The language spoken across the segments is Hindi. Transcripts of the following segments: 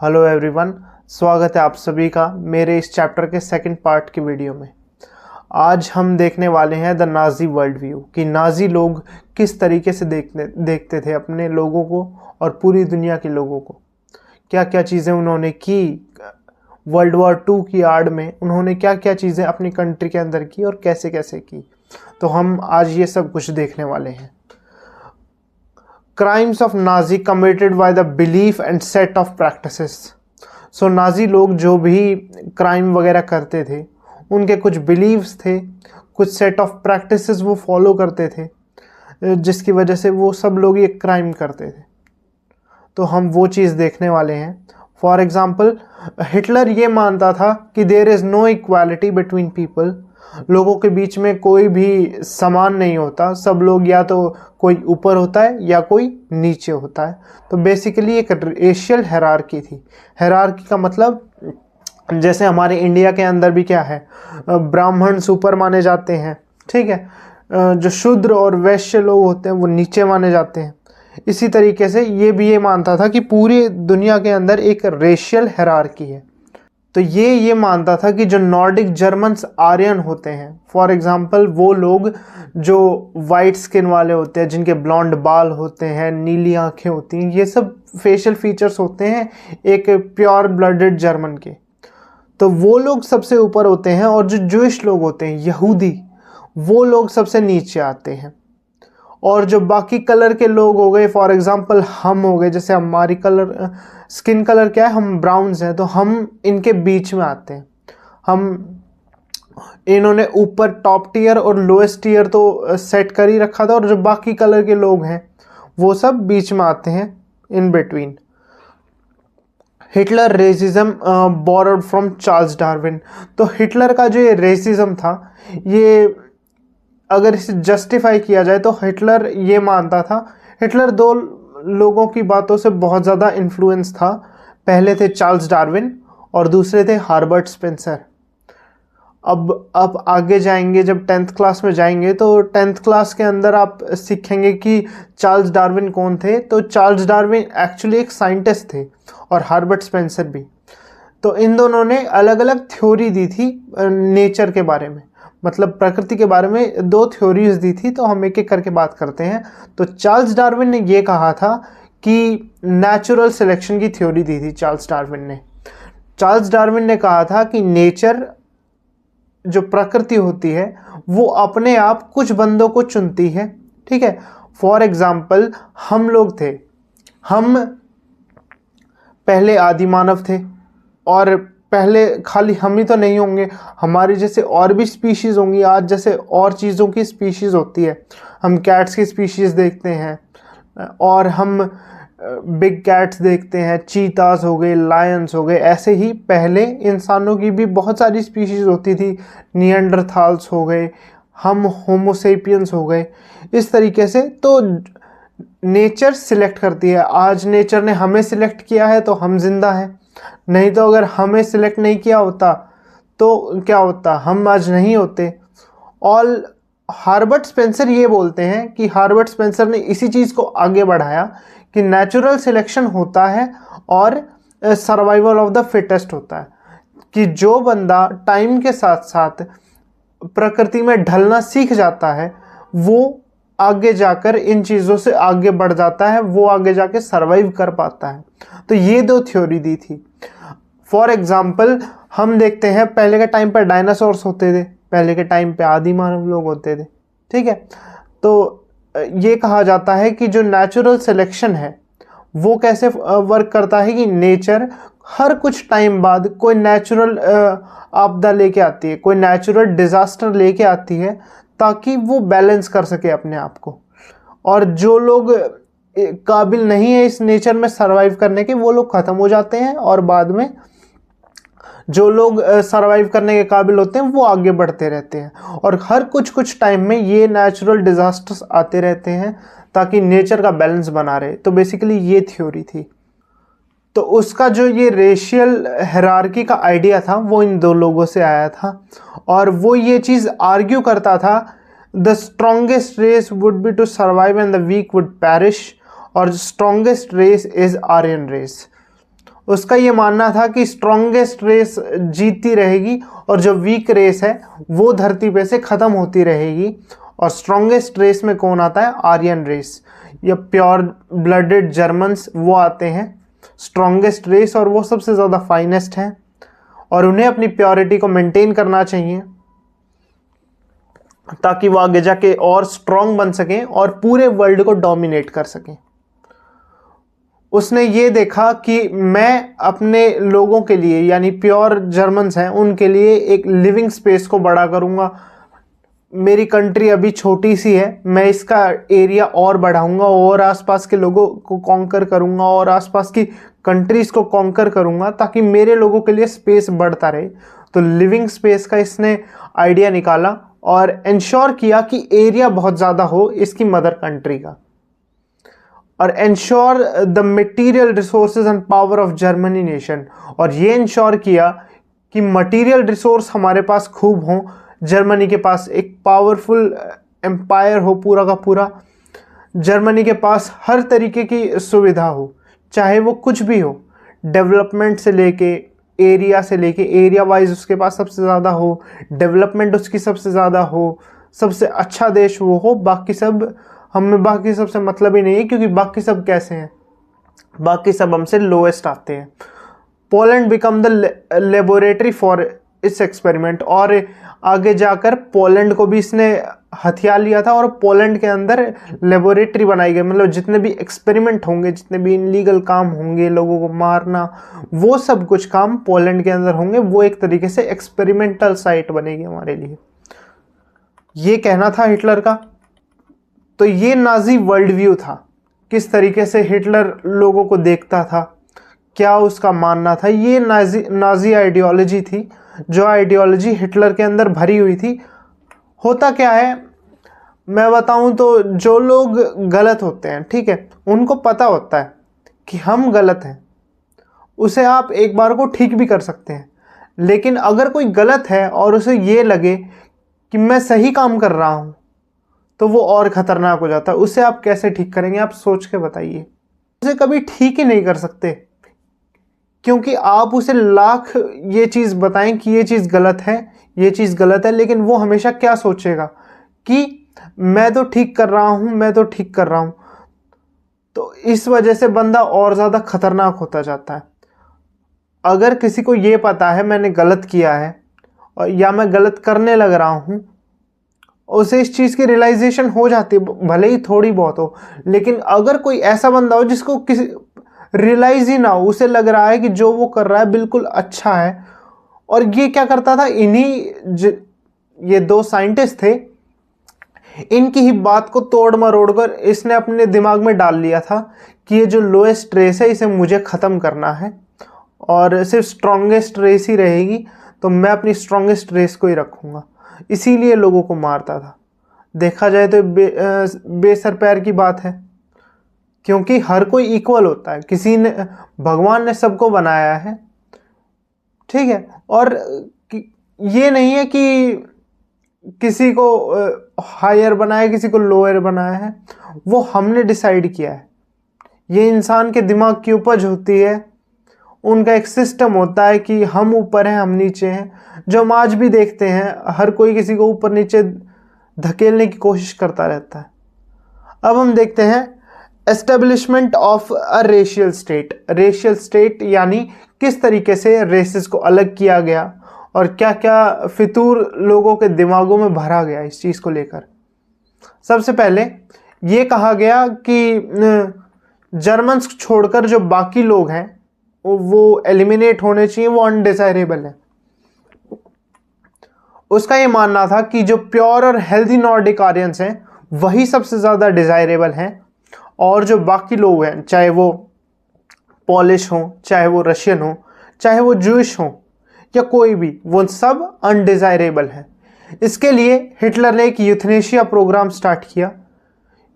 हेलो एवरीवन, स्वागत है आप सभी का मेरे इस चैप्टर के सेकंड पार्ट की वीडियो में। आज हम देखने वाले हैं द नाजी वर्ल्ड व्यू कि नाजी लोग किस तरीके से देखते थे अपने लोगों को और पूरी दुनिया के लोगों को। क्या क्या चीज़ें उन्होंने की वर्ल्ड वॉर 2 की आड़ में, उन्होंने क्या क्या चीज़ें अपनी कंट्री के अंदर की और कैसे कैसे की। तो हम आज ये सब कुछ देखने वाले हैं। Crimes of Nazi committed by the belief and set of practices. So Nazi लोग जो भी क्राइम वगैरह करते थे उनके कुछ बिलीव्स थे, कुछ सेट ऑफ प्रैक्टिसेस वो फॉलो करते थे, जिसकी वजह से वो सब लोग ये क्राइम करते थे। तो हम वो चीज़ देखने वाले हैं। फॉर एग्ज़ाम्पल, हिटलर ये मानता था कि there is no equality between people. लोगों के बीच में कोई भी समान नहीं होता, सब लोग या तो कोई ऊपर होता है या कोई नीचे होता है। तो बेसिकली एक रेशियल हायरार्की थी। हायरार्की का मतलब जैसे हमारे इंडिया के अंदर भी क्या है, ब्राह्मण ऊपर माने जाते हैं, ठीक है, जो शूद्र और वैश्य लोग होते हैं वो नीचे माने जाते हैं। इसी तरीके से ये भी ये मानता था कि पूरी दुनिया के अंदर एक रेशियल हायरार्की है। तो ये मानता था कि जो नॉर्डिक जर्मन्स आर्यन होते हैं, फॉर एग्जांपल वो लोग जो वाइट स्किन वाले होते हैं, जिनके ब्लॉन्ड बाल होते हैं, नीली आंखें होती हैं, ये सब फेशियल फीचर्स होते हैं एक प्योर ब्लडेड जर्मन के। तो वो लोग सबसे ऊपर होते हैं और जो जूइश लोग होते हैं, यहूदी, वो लोग सबसे नीचे आते हैं। और जो बाकी कलर के लोग हो गए, फॉर एग्जांपल हम हो गए, जैसे हमारी स्किन कलर क्या है, हम ब्राउन्स हैं, तो हम इनके बीच में आते हैं। इन्होंने ऊपर टॉप टियर और लोएस्ट टियर तो सेट कर ही रखा था, और जो बाकी कलर के लोग हैं वो सब बीच में आते हैं, in between. Hitler racism borrowed from Charles Darwin. तो हिटलर का जो ये रेसिज्म था, ये अगर इसे जस्टिफाई किया जाए तो हिटलर ये मानता था, हिटलर दो लोगों की बातों से बहुत ज़्यादा इन्फ्लुएंस था। पहले थे चार्ल्स डार्विन और दूसरे थे हर्बर्ट स्पेंसर। अब आगे जाएंगे, जब 10th क्लास में जाएंगे तो 10th क्लास के अंदर आप सीखेंगे कि चार्ल्स डार्विन कौन थे। तो चार्ल्स डार्विन एक्चुअली एक साइंटिस्ट थे और हर्बर्ट स्पेंसर भी। तो इन दोनों ने अलग अलग थ्योरी दी थी नेचर के बारे में, मतलब प्रकृति के बारे में दो थ्योरीज दी थी। तो हम एक एक करके बात करते हैं। तो चार्ल्स डार्विन ने ये कहा था कि नेचुरल सिलेक्शन की थ्योरी दी थी चार्ल्स डार्विन ने कहा था कि नेचर, जो प्रकृति होती है, वो अपने आप कुछ बंदों को चुनती है, ठीक है। फॉर एग्जाम्पल, हम लोग थे, हम पहले आदि मानव थे, और पहले खाली हम ही तो नहीं होंगे, हमारी जैसे और भी स्पीशीज़ होंगी। आज जैसे और चीज़ों की स्पीशीज़ होती है, हम कैट्स की स्पीशीज़ देखते हैं, और हम बिग कैट्स देखते हैं, चीतास हो गए, लायंस हो गए। ऐसे ही पहले इंसानों की भी बहुत सारी स्पीशीज़ होती थी, निएंडरथाल्स हो गए, हम होमोसेपियंस हो गए। इस तरीके से तो नेचर सिलेक्ट करती है। आज नेचर ने हमें सिलेक्ट किया है तो हम जिंदा हैं, नहीं तो अगर हमें सिलेक्ट नहीं किया होता तो क्या होता, हम आज नहीं होते। और हर्बर्ट स्पेंसर ये बोलते हैं कि हर्बर्ट स्पेंसर ने इसी चीज़ को आगे बढ़ाया कि नेचुरल सिलेक्शन होता है और सर्वाइवल ऑफ द फिटेस्ट होता है, कि जो बंदा टाइम के साथ साथ प्रकृति में ढलना सीख जाता है वो आगे जाकर इन चीज़ों से आगे बढ़ जाता है, वो आगे जाके सर्वाइव कर पाता है। तो ये दो थ्योरी दी थी। फॉर एग्जाम्पल, हम देखते हैं पहले के टाइम पर डायनासोर्स होते थे, पहले के टाइम पे आदि मानव लोग होते थे, ठीक है। तो ये कहा जाता है कि जो नेचुरल सिलेक्शन है वो कैसे वर्क करता है कि नेचर हर कुछ टाइम बाद कोई नेचुरल आपदा लेके आती है, कोई नेचुरल डिज़ास्टर लेके आती है, ताकि वो बैलेंस कर सके अपने आप को। और जो लोग काबिल नहीं है इस नेचर में सरवाइव करने के, वो लोग ख़त्म हो जाते हैं, और बाद में जो लोग सरवाइव करने के काबिल होते हैं वो आगे बढ़ते रहते हैं। और हर कुछ टाइम में ये नेचुरल डिज़ास्टर्स आते रहते हैं ताकि नेचर का बैलेंस बना रहे। तो बेसिकली ये थ्योरी थी। तो उसका जो ये रेशियल हायरार्की का आइडिया था वो इन दो लोगों से आया था, और वो ये चीज़ आर्ग्यू करता था, the strongest race would be to survive and the weak would perish, और strongest race is Aryan race. उसका ये मानना था कि स्ट्रॉन्गेस्ट रेस जीतती रहेगी और जो वीक रेस है वो धरती पे से ख़त्म होती रहेगी। और स्ट्रॉन्गेस्ट रेस में कौन आता है? आर्यन रेस या प्योर ब्लडेड जर्मन्स वो आते हैं स्ट्रॉन्गेस्ट रेस, और वो सबसे ज़्यादा फाइनेस्ट हैं और उन्हें अपनी प्योरिटी को मेंटेन करना चाहिए ताकि वो आगे जाके और स्ट्रॉन्ग बन सकें और पूरे वर्ल्ड को डोमिनेट कर सकें। उसने ये देखा कि मैं अपने लोगों के लिए यानी प्योर जर्मन्स हैं उनके लिए एक लिविंग स्पेस को बड़ा करूँगा। मेरी कंट्री अभी छोटी सी है, मैं इसका एरिया और बढ़ाऊंगा और आसपास के लोगों को कॉन्कर करूंगा और आसपास की कंट्रीज को कॉन्कर करूंगा ताकि मेरे लोगों के लिए स्पेस बढ़ता रहे। तो लिविंग स्पेस का इसने आइडिया निकाला और इंश्योर किया कि एरिया बहुत ज़्यादा हो इसकी मदर कंट्री का, और ensure the material resources and power of Germany nation. और ये इंश्योर किया कि मटेरियल रिसोर्स हमारे पास खूब हों, जर्मनी के पास एक पावरफुल एम्पायर हो पूरा का पूरा, जर्मनी के पास हर तरीके की सुविधा हो, चाहे वो कुछ भी हो, डेवलपमेंट से लेके एरिया वाइज उसके पास सबसे ज़्यादा हो, डेवलपमेंट उसकी सबसे ज़्यादा हो, सबसे अच्छा देश वो हो। बाकी सब हमें बाकी सबसे मतलब ही नहीं है, क्योंकि बाकी सब कैसे हैं? बाकी सब हमसे लोएस्ट आते हैं। Poland become the laboratory for इस एक्सपेरिमेंट, और आगे जाकर पोलैंड को भी इसने हथियार लिया था और पोलैंड के अंदर लेबोरेटरी बनाई गई। मतलब जितने भी एक्सपेरिमेंट होंगे, जितने भी इनलीगल काम होंगे, लोगों को मारना, वो सब कुछ काम पोलैंड के अंदर होंगे। वो एक तरीके से एक्सपेरिमेंटल साइट बनेगी हमारे लिए, ये कहना था हिटलर का। तो ये नाजी वर्ल्ड व्यू था, किस तरीके से हिटलर लोगों को देखता था, क्या उसका मानना था। ये नाजी आइडियोलॉजी थी, जो आइडियोलॉजी हिटलर के अंदर भरी हुई थी। होता क्या है मैं बताऊं तो, जो लोग गलत होते हैं, ठीक है, उनको पता होता है कि हम गलत हैं, उसे आप एक बार को ठीक भी कर सकते हैं। लेकिन अगर कोई गलत है और उसे ये लगे कि मैं सही काम कर रहा हूं, तो वो और ख़तरनाक हो जाता है। उसे आप कैसे ठीक करेंगे? आप सोच के बताइए। उसे कभी ठीक ही नहीं कर सकते, क्योंकि आप उसे लाख ये चीज़ बताएं कि ये चीज़ गलत है, ये चीज़ गलत है, लेकिन वो हमेशा क्या सोचेगा कि मैं तो ठीक कर रहा हूँ, मैं तो ठीक कर रहा हूँ। तो इस वजह से बंदा और ज़्यादा खतरनाक होता जाता है। अगर किसी को ये पता है मैंने गलत किया है और या मैं गलत करने लग रहा हूँ, उसे इस चीज़ की रियलाइजेशन हो जाती है, भले ही थोड़ी बहुत हो। लेकिन अगर कोई ऐसा बंदा हो जिसको किसी रियलाइज ही ना हो, उसे लग रहा है कि जो वो कर रहा है बिल्कुल अच्छा है। और ये क्या करता था, ये दो साइंटिस्ट थे, इनकी ही बात को तोड़ मरोड़ कर इसने अपने दिमाग में डाल लिया था कि ये जो लोएस्ट रेस है इसे मुझे ख़त्म करना है और सिर्फ स्ट्रॉन्गेस्ट रेस ही रहेगी, तो मैं अपनी स्ट्रॉन्गेस्ट रेस को ही रखूँगा। इसीलिए लोगों को मारता था। देखा जाए तो बेसर पैर की बात है, क्योंकि हर कोई इक्वल होता है। किसी ने, भगवान ने सबको बनाया है, ठीक है, और ये नहीं है कि किसी को हायर बनाया, किसी को लोअर बनाया है, वो हमने डिसाइड किया है। ये इंसान के दिमाग की उपज होती है, उनका एक सिस्टम होता है कि हम ऊपर हैं, हम नीचे हैं, जो हम आज भी देखते हैं। हर कोई किसी को ऊपर नीचे धकेलने की कोशिश करता रहता है। अब हम देखते हैं establishment of a racial state. Racial state यानी किस तरीके से रेसेस को अलग किया गया और क्या क्या फितूर लोगों के दिमागों में भरा गया इस चीज़ को लेकर। सबसे पहले ये कहा गया कि जर्मन्स छोड़कर जो बाकी लोग हैं वो एलिमिनेट होने चाहिए, वो अनडिजायरेबल है। उसका ये मानना था कि जो प्योर और हेल्दी नॉर्डिक आर्यंस हैं वही सबसे ज़्यादा डिजायरेबल हैं, और जो बाकी लोग हैं, चाहे वो पॉलिश हों, चाहे वो रशियन हों, चाहे वो जूइश हों या कोई भी, वो सब अनडिजायरेबल है। इसके लिए हिटलर ने एक यूथनेशिया प्रोग्राम स्टार्ट किया।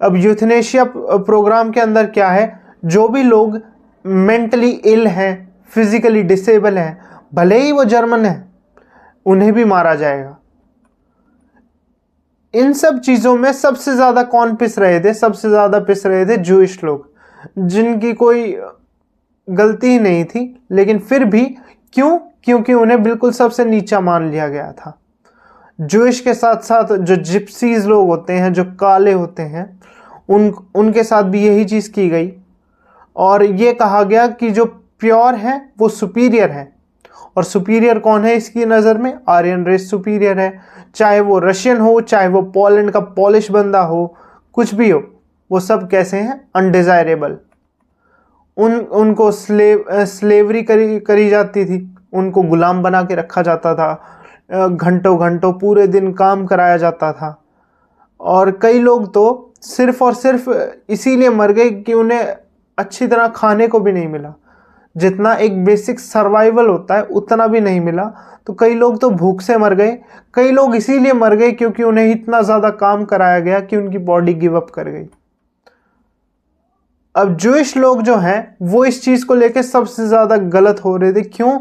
अब यूथनेशिया प्रोग्राम के अंदर क्या है, जो भी लोग मेंटली इल हैं, फिजिकली डिसेबल हैं, भले ही वो जर्मन है, उन्हें भी मारा जाएगा। इन सब चीज़ों में सबसे ज़्यादा कौन पिस रहे थे? सबसे ज़्यादा पिस रहे थे जूइश लोग, जिनकी कोई गलती ही नहीं थी, लेकिन फिर भी क्यों? क्योंकि उन्हें बिल्कुल सबसे नीचा मान लिया गया था। जूइश के साथ साथ जो जिप्सीज लोग होते हैं, जो काले होते हैं, उनके साथ भी यही चीज़ की गई और ये कहा गया कि जो प्योर है वो सुपीरियर है। और सुपीरियर कौन है इसकी नज़र में? आर्यन रेस सुपीरियर है। चाहे वो रशियन हो, चाहे वो पोलैंड का पॉलिश बंदा हो, कुछ भी हो, वो सब कैसे हैं? अनडिजायरेबल। उनको स्लेवरी करी जाती थी, उनको गुलाम बना के रखा जाता था, घंटों घंटों पूरे दिन काम कराया जाता था। और कई लोग तो सिर्फ और सिर्फ इसीलिए मर गए कि उन्हें अच्छी तरह खाने को भी नहीं मिला। जितना एक बेसिक सर्वाइवल होता है उतना भी नहीं मिला, तो कई लोग तो भूख से मर गए। कई लोग इसीलिए मर गए क्योंकि उन्हें इतना ज़्यादा काम कराया गया कि उनकी बॉडी गिव अप कर गई। अब जूइश लोग जो हैं वो इस चीज़ को लेकर सबसे ज़्यादा गलत हो रहे थे। क्यों?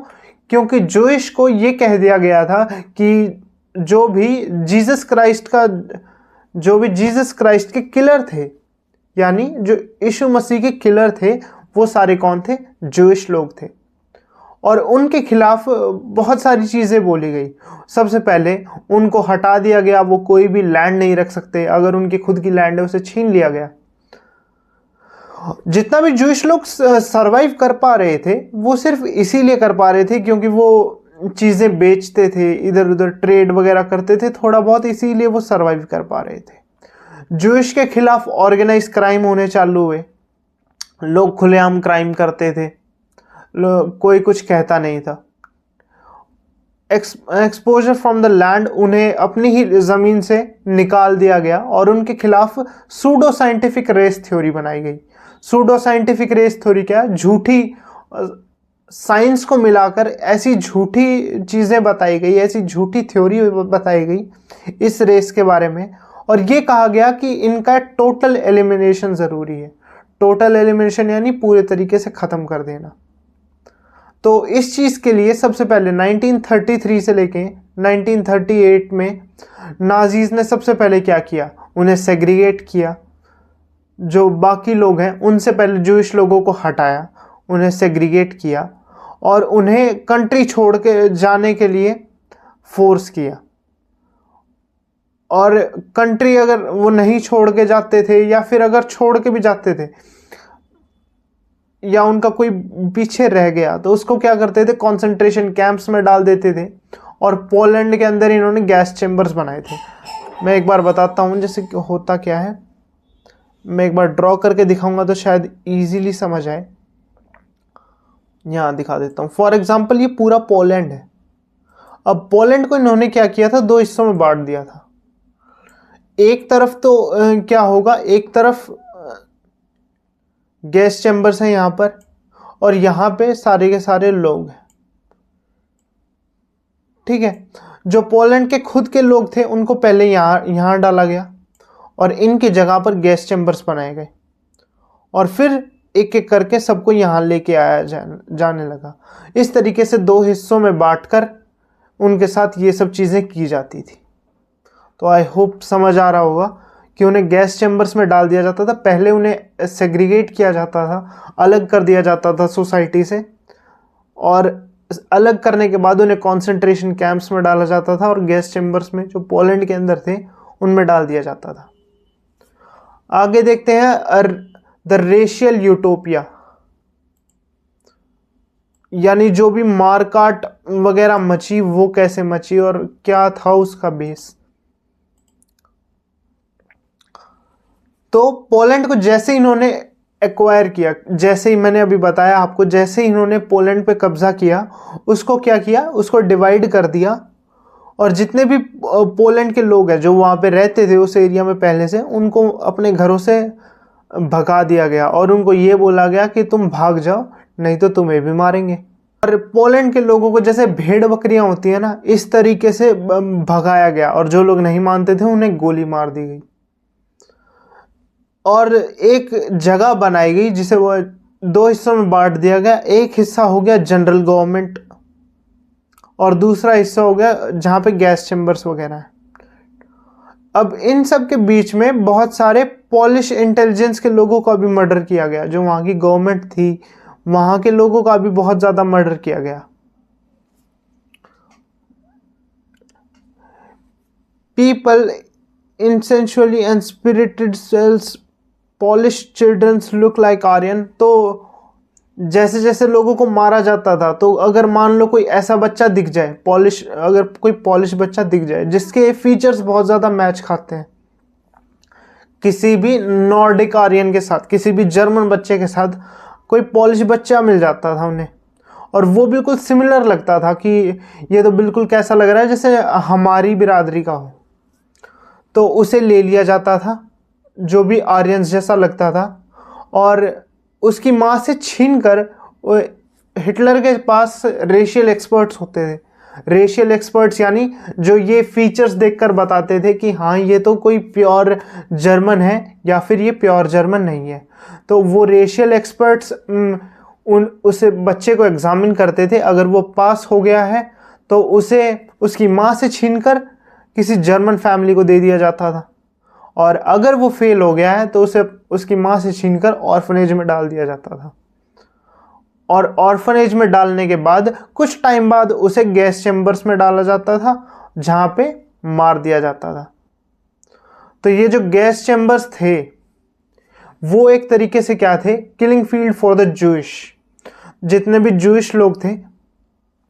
क्योंकि जूइश को ये कह दिया गया था कि जो भी जीसस क्राइस्ट के किलर थे, यानी जो यीशु मसीह के किलर थे, वो सारे कौन थे? जूइश लोग थे। और उनके खिलाफ बहुत सारी चीज़ें बोली गई। सबसे पहले उनको हटा दिया गया, वो कोई भी लैंड नहीं रख सकते। अगर उनकी खुद की लैंड है उसे छीन लिया गया। जितना भी जूइश लोग सरवाइव कर पा रहे थे वो सिर्फ इसीलिए कर पा रहे थे क्योंकि वो चीज़ें बेचते थे, इधर उधर ट्रेड वगैरह करते थे थोड़ा बहुत, इसीलिए वो सरवाइव कर पा रहे थे। जूइश के खिलाफ ऑर्गेनाइज क्राइम होने चालू हुए। लोग खुलेआम क्राइम करते थे, कोई कुछ कहता नहीं था। एक्सपोजर फ्रॉम द लैंड, उन्हें अपनी ही ज़मीन से निकाल दिया गया और उनके खिलाफ सूडो साइंटिफिक रेस थ्योरी बनाई गई। सूडो साइंटिफिक रेस थ्योरी क्या है? झूठी साइंस को मिलाकर ऐसी झूठी चीज़ें बताई गई, ऐसी झूठी थ्योरी बताई गई इस रेस के बारे में, और ये कहा गया कि इनका टोटल एलिमिनेशन ज़रूरी है। टोटल एलिमिनेशन यानी पूरे तरीके से ख़त्म कर देना। तो इस चीज़ के लिए सबसे पहले 1933 से लेके 1938 में नाजीज ने सबसे पहले क्या किया? उन्हें सेग्रीगेट किया। जो बाकी लोग हैं उनसे पहले जूइश लोगों को हटाया, उन्हें सेग्रीगेट किया और उन्हें कंट्री छोड़ के जाने के लिए फोर्स किया। और कंट्री अगर वो नहीं छोड़ के जाते थे या फिर अगर छोड़ के भी जाते थे या उनका कोई पीछे रह गया तो उसको क्या करते थे? कंसंट्रेशन कैंप्स में डाल देते थे। और पोलैंड के अंदर इन्होंने गैस चेम्बर्स बनाए थे। मैं एक बार बताता हूँ जैसे होता क्या है। मैं एक बार ड्रॉ करके दिखाऊंगा तो शायद इजीली समझ आए। यहाँ दिखा देता हूँ। फॉर एग्जाम्पल ये पूरा पोलैंड है। अब पोलैंड को इन्होंने क्या किया था? 2 हिस्सों में बांट दिया था। एक तरफ तो क्या होगा, एक तरफ गैस चैम्बर्स हैं यहाँ पर और यहाँ पे सारे के सारे लोग हैं, ठीक है। जो पोलैंड के खुद के लोग थे उनको पहले यहाँ डाला गया और इनकी जगह पर गैस चैम्बर्स बनाए गए और फिर एक एक करके सबको यहाँ लेके आया जाने लगा। इस तरीके से 2 हिस्सों में बांटकर उनके साथ ये सब चीज़ें की जाती थी। तो आई होप समझ आ रहा होगा कि उन्हें गैस चैम्बर्स में डाल दिया जाता था। पहले उन्हें सेग्रीगेट किया जाता था, अलग कर दिया जाता था सोसाइटी से, और अलग करने के बाद उन्हें कॉन्सेंट्रेशन कैंप्स में डाला जाता था और गैस चैम्बर्स में जो पोलैंड के अंदर थे उनमें डाल दिया जाता था। आगे देखते हैं द रेशियल यूटोपिया, यानी जो भी मारकाट वगैरह मची वो कैसे मची और क्या था उसका बेस। तो पोलैंड को जैसे इन्होंने एक्वायर किया, जैसे ही मैंने अभी बताया आपको, जैसे ही इन्होंने पोलैंड पे कब्जा किया उसको क्या किया? उसको डिवाइड कर दिया और जितने भी पोलैंड के लोग हैं जो वहाँ पे रहते थे उस एरिया में पहले से, उनको अपने घरों से भगा दिया गया और उनको ये बोला गया कि तुम भाग जाओ नहीं तो तुम्हें भी मारेंगे। और पोलैंड के लोगों को जैसे भेड़ बकरियां होती है ना, इस तरीके से भगाया गया और जो लोग नहीं मानते थे उन्हें गोली मार दी गई। और एक जगह बनाई गई जिसे वो 2 हिस्सों में बांट दिया गया। एक हिस्सा हो गया जनरल गवर्नमेंट और दूसरा हिस्सा हो गया जहाँ पे गैस चैम्बर्स वगैरह है। अब इन सब के बीच में बहुत सारे पॉलिश इंटेलिजेंस के लोगों का भी मर्डर किया गया। जो वहाँ की गवर्नमेंट थी वहाँ के लोगों का भी बहुत ज़्यादा मर्डर किया गया। People insensually and spirited cells polished children look like Aryan. तो जैसे जैसे लोगों को मारा जाता था, तो अगर मान लो कोई ऐसा बच्चा दिख जाए, अगर कोई पॉलिश बच्चा दिख जाए जिसके फीचर्स बहुत ज़्यादा मैच खाते हैं किसी भी नॉर्डिक आर्यन के साथ, किसी भी जर्मन बच्चे के साथ कोई पॉलिश बच्चा मिल जाता था उन्हें, और वो बिल्कुल सिमिलर लगता था कि ये तो बिल्कुल कैसा लग रहा है जैसे हमारी बिरादरी का हो, तो उसे ले लिया जाता था जो भी आर्यंस जैसा लगता था, और उसकी माँ से छीनकर हिटलर के पास रेशियल एक्सपर्ट्स होते थे। रेशियल एक्सपर्ट्स यानी जो ये फीचर्स देखकर बताते थे कि हाँ ये तो कोई प्योर जर्मन है या फिर ये प्योर जर्मन नहीं है। तो वो रेशियल एक्सपर्ट्स उसे बच्चे को एग्जामिन करते थे। अगर वो पास हो गया है तो उसे उसकी माँ से छीनकर किसी जर्मन फैमिली को दे दिया जाता था, और अगर वो फेल हो गया है तो उसे उसकी माँ से छीनकर ऑर्फनेज में डाल दिया जाता था, और ऑर्फनेज में डालने के बाद कुछ टाइम बाद उसे गैस चैम्बर्स में डाला जाता था जहाँ पे मार दिया जाता था। तो ये जो गैस चैम्बर्स थे वो एक तरीके से क्या थे, killing field for the Jewish. जितने भी जूइश लोग थे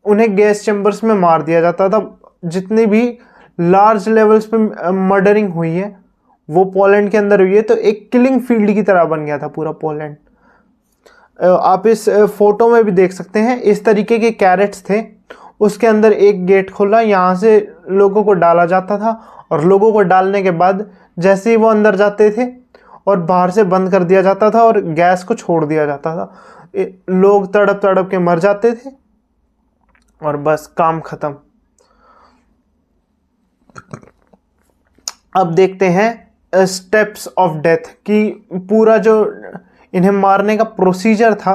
उन्हें गैस चैम्बर्स में मार दिया जाता था। जितनी भी लार्ज लेवल्स पे मर्डरिंग हुई है वो पोलैंड के अंदर हुई है, तो एक किलिंग फील्ड की तरह बन गया था पूरा पोलैंड। आप इस फोटो में भी देख सकते हैं, इस तरीके के कैरेट्स थे, उसके अंदर एक गेट खुला, यहाँ से लोगों को डाला जाता था, और लोगों को डालने के बाद जैसे ही वो अंदर जाते थे और बाहर से बंद कर दिया जाता था और गैस को छोड़ दिया जाता था, लोग तड़प तड़प के मर जाते थे और बस काम खत्म। अब देखते हैं स्टेप्स ऑफ डेथ कि पूरा जो इन्हें मारने का प्रोसीजर था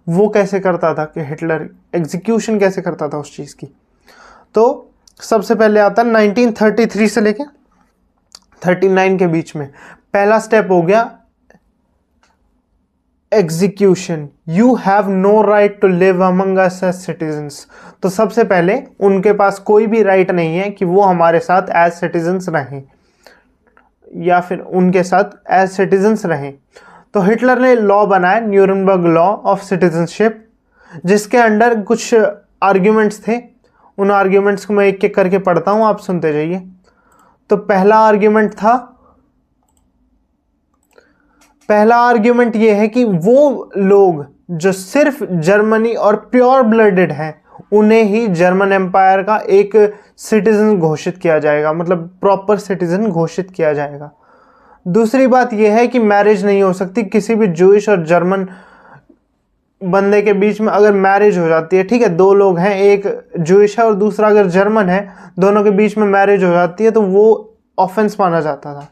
वो कैसे करता था, कि हिटलर एग्जीक्यूशन कैसे करता था उस चीज़ की। तो सबसे पहले आता है 1933 से लेके 39 के बीच में पहला स्टेप हो गया execution. You have no right to live among us as citizens. तो सबसे पहले उनके पास कोई भी राइट नहीं है कि वो हमारे साथ एज सिटीजन्स रहें या फिर उनके साथ एज सिटीजन्स रहें। तो हिटलर ने लॉ बनाया, न्यूरनबर्ग लॉ ऑफ सिटीजनशिप, जिसके अंडर कुछ आर्ग्यूमेंट्स थे। उन आर्ग्यूमेंट्स को मैं एक एक करके पढ़ता हूँ, आप सुनते जाइए। तो पहला आर्ग्यूमेंट ये है कि वो लोग जो सिर्फ जर्मनी और प्योर ब्लडेड हैं उन्हें ही जर्मन एम्पायर का एक सिटीजन घोषित किया जाएगा, मतलब प्रॉपर सिटीजन घोषित किया जाएगा। दूसरी बात यह है कि मैरिज नहीं हो सकती किसी भी जूइश और जर्मन बंदे के बीच में। अगर मैरिज हो जाती है, ठीक है, दो लोग हैं, एक जूइश है और दूसरा अगर जर्मन है, दोनों के बीच में मैरिज हो जाती है तो वो ऑफेंस माना जाता था।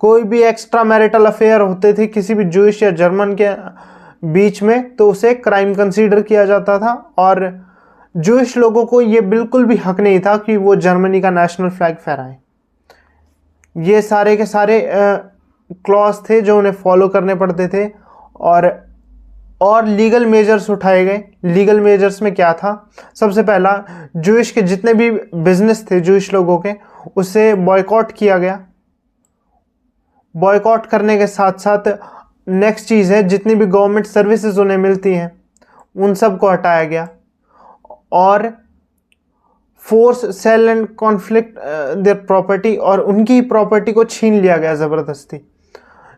कोई भी एक्स्ट्रा मैरिटल अफेयर होते थे किसी भी जूइश या जर्मन के बीच में तो उसे क्राइम कंसीडर किया जाता था, और जूइश लोगों को ये बिल्कुल भी हक नहीं था कि वो जर्मनी का नेशनल फ्लैग फहराएं। ये सारे के सारे क्लॉज थे जो उन्हें फॉलो करने पड़ते थे, और लीगल मेजर्स उठाए गए। लीगल मेजर्स में क्या था, सबसे पहला जूइश के जितने भी बिजनेस थे जूइश लोगों के उसे बॉयकॉट किया गया। बॉयकॉट करने के साथ साथ नेक्स्ट चीज़ है, जितनी भी गवर्नमेंट सर्विसेज उन्हें मिलती हैं उन सब को हटाया गया, और force sale and conflict their property, और उनकी प्रॉपर्टी को छीन लिया गया ज़बरदस्ती।